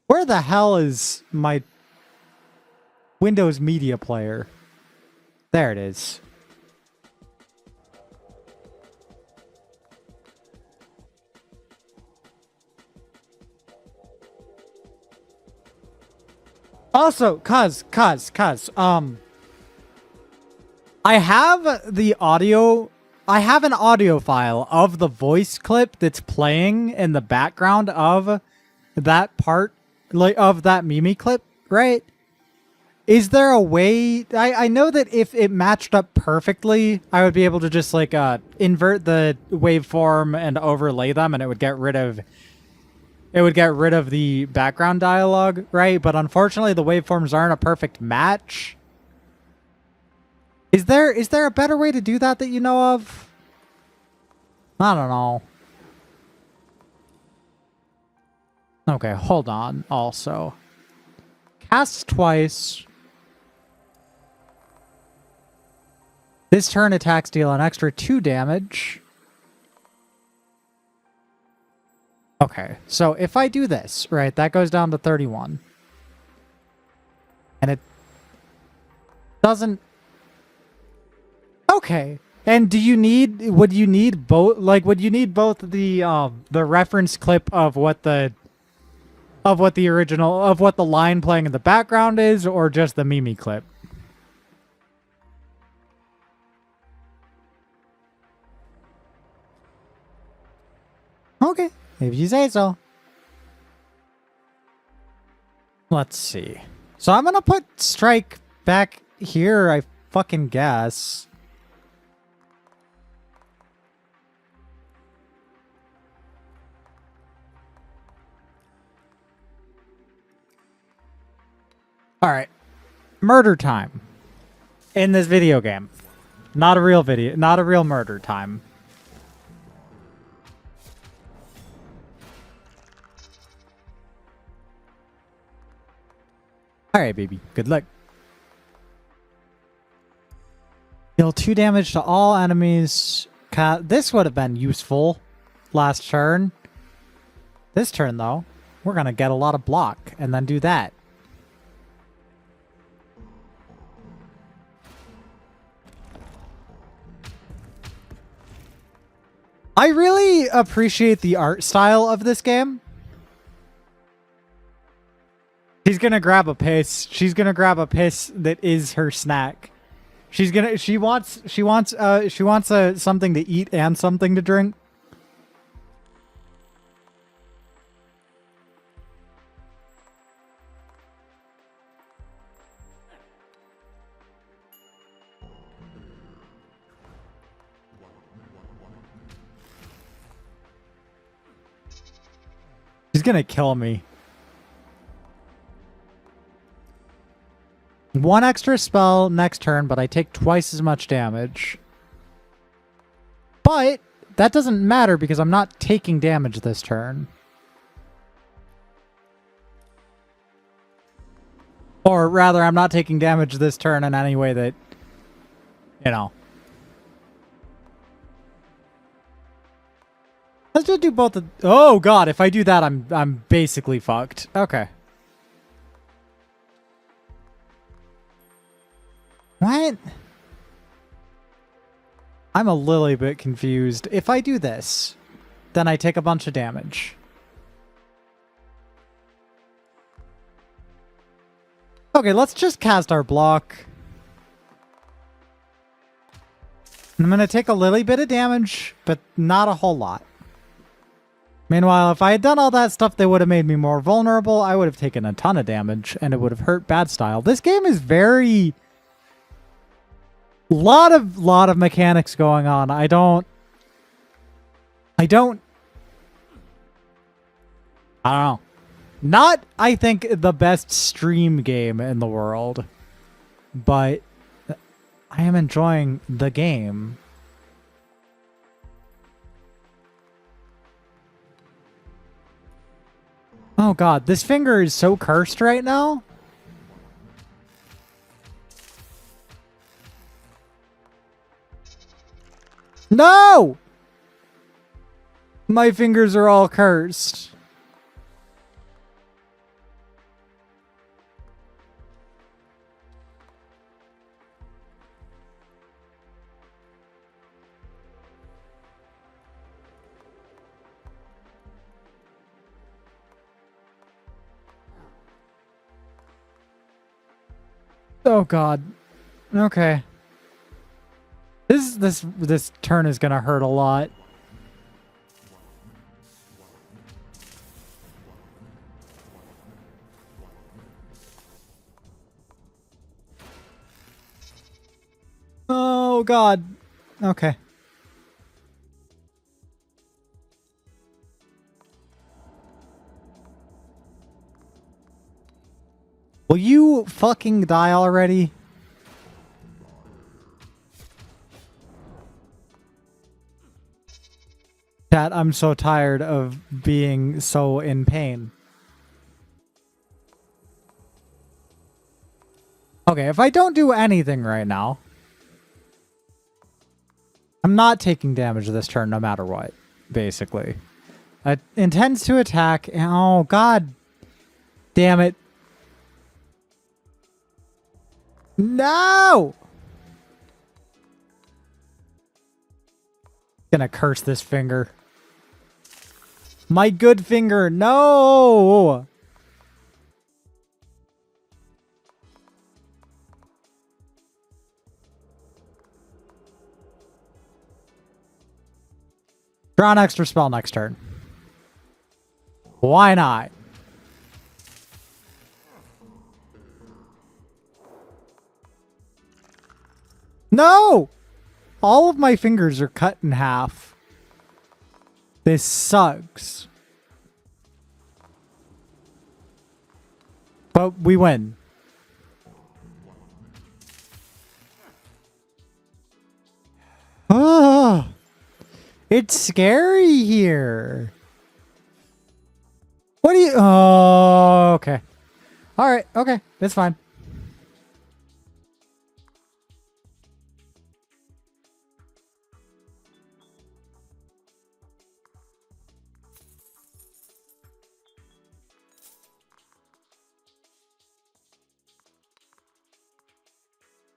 Where the hell is my Windows Media Player? There it is. Also, cuz, I have the audio, I have an audio file of the voice clip that's playing in the background of that part, like, of that Mimi clip, right? Is there a way... I know that if it matched up perfectly, I would be able to just, like, invert the waveform and overlay them, and it would get rid of... It would get rid of the background dialogue, right? But unfortunately, the waveforms aren't a perfect match. Is there a better way to do that you know of? I don't know. Okay, hold on, also. Casts twice... This turn attacks deal an extra 2 damage. Okay, so if I do this, right, that goes down to 31. And it doesn't... Okay. And would you need both, would you need both the reference clip of what the original, of what the line playing in the background is, or just the Mimi clip? Okay, if you say so. Let's see. So I'm gonna put Strike back here, I fucking guess. Alright. Murder time. In this video game. Not a real murder time. Alright, baby. Good luck. Deal 2 damage to all enemies. This would have been useful last turn. This turn, though, we're going to get a lot of block and then do that. I really appreciate the art style of this game. She's gonna grab a piss. She's gonna grab a piss that is her snack. She wants something to eat and something to drink. She's gonna kill me. 1 extra spell next turn, but I take twice as much damage. But that doesn't matter because I'm not taking damage this turn. Or rather, I'm not taking damage this turn in any way that, you know. Let's just do both. Oh god, if I do that, I'm basically fucked. Okay. What? I'm a little bit confused. If I do this, then I take a bunch of damage. Okay, let's just cast our block. I'm going to take a little bit of damage, but not a whole lot. Meanwhile, if I had done all that stuff that would have made me more vulnerable, I would have taken a ton of damage, and it would have hurt bad style. This game is very... lot of mechanics going on. I don't know. Not, I think, the best stream game in the world, but I am enjoying the game. Oh god, this finger is so cursed right now. No! My fingers are all cursed. Oh god. Okay. This turn is gonna hurt a lot. Oh god. Okay. Will you fucking die already? Chat, I'm so tired of being so in pain. Okay, if I don't do anything right now, I'm not taking damage this turn no matter what, basically. It intends to attack. Oh, god damn it. No! Gonna curse this finger. My good finger, no! Draw an extra spell next turn. Why not? No! All of my fingers are cut in half. This sucks. But we win. Oh, it's scary here. What do you... Oh, okay. All right, okay. That's fine.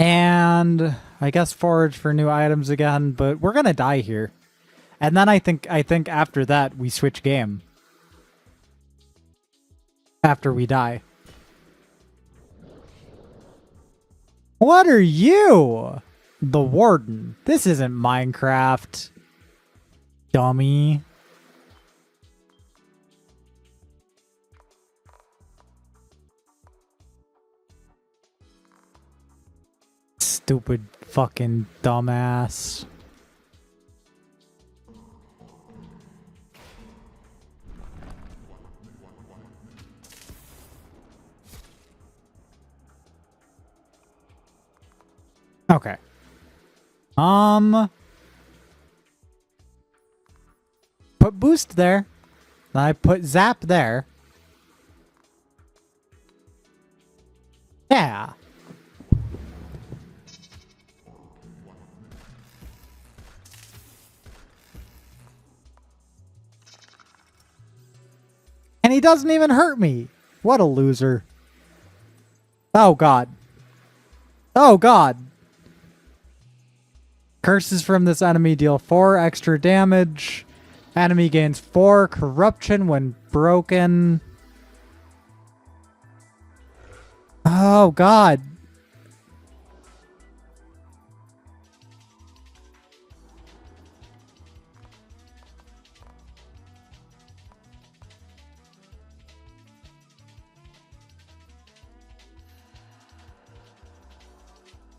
And I guess forage for new items again, but we're gonna die here. And then I think after that we switch game. After we die. What are you? The Warden. This isn't Minecraft. Dummy. Stupid fucking dumbass. Okay. Put boost there. Then I put zap there. Yeah. And he doesn't even hurt me. What a loser. Oh, God. Oh, God. Curses from this enemy deal 4 extra damage. Enemy gains 4 corruption when broken. Oh, God.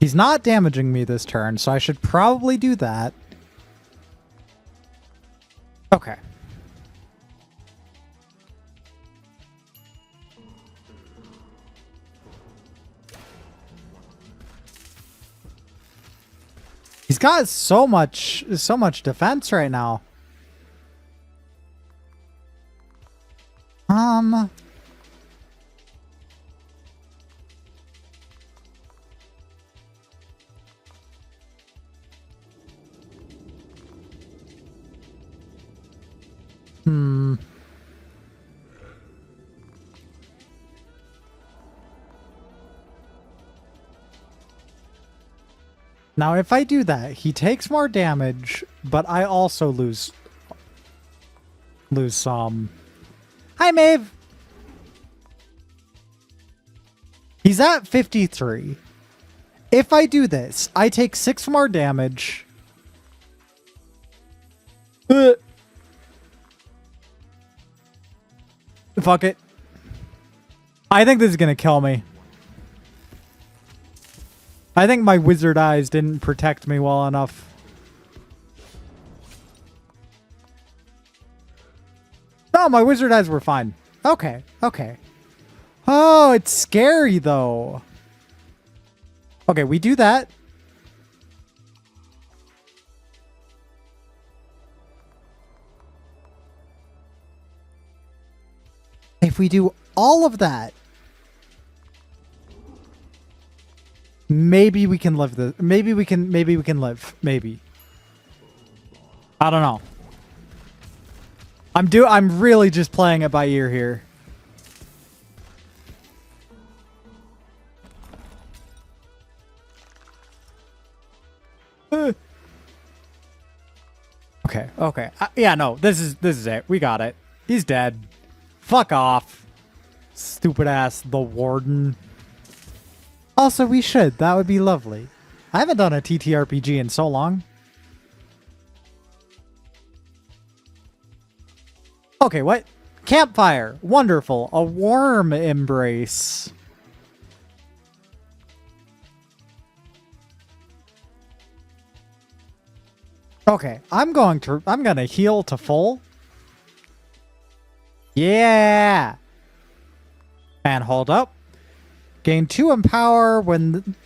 He's not damaging me this turn, so I should probably do that. Okay. He's got so much defense right now. Now, if I do that, he takes more damage, but I also lose some. Hi, Maeve. He's at 53. If I do this, I take 6 more damage. Fuck it. I think this is gonna kill me. I think my wizard eyes didn't protect me well enough. No, my wizard eyes were fine. Okay, okay. Oh, it's scary though. Okay, we do that. If we do all of that, maybe we can live this. Maybe we can live. Maybe. I don't know. I'm really just playing it by ear here. Okay. Yeah, no. This is it. We got it. He's dead. Fuck off. Stupid ass the warden. Also, we should. That would be lovely. I haven't done a TTRPG in so long. Okay, what? Campfire. Wonderful. A warm embrace. Okay, I'm gonna heal to full. Yeah. And hold up. Gain 2 empower when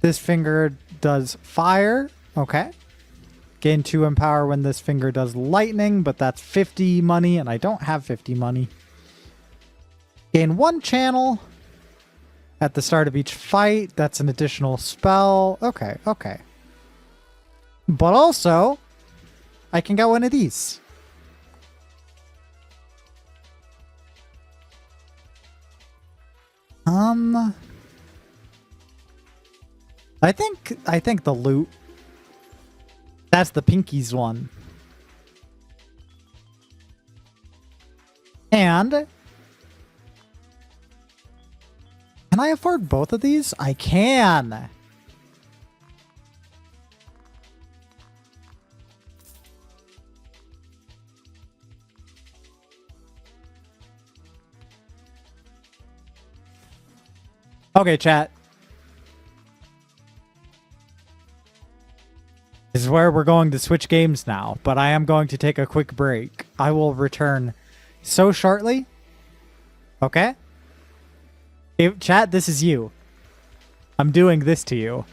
this finger does fire. Okay. Gain 2 empower when this finger does lightning, but that's 50 money, and I don't have 50 money. Gain 1 channel at the start of each fight. That's an additional spell. Okay. But also, I can get one of these. I think the loot. That's the Pinkies one. And can I afford both of these? I can. Okay, chat. This is where we're going to switch games now, but I am going to take a quick break. I will return so shortly. Okay? Chat, this is you. I'm doing this to you.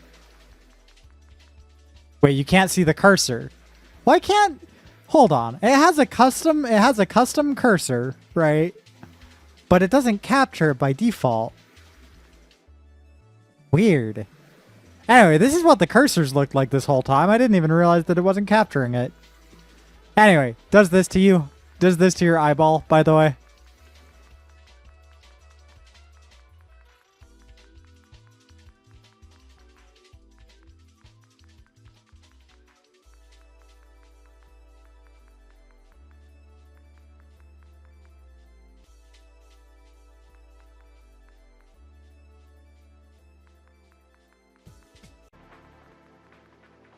Wait, you can't see the cursor. Why can't... Hold on. It has a custom cursor, right? But it doesn't capture it by default. Weird. Anyway, this is what the cursors looked like this whole time. I didn't even realize that it wasn't capturing it. Anyway, does this to you? Does this to your eyeball, by the way?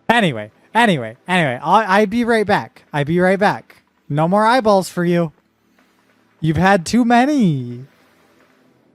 Anyway, I'll be right back. No more eyeballs for you. You've had too many.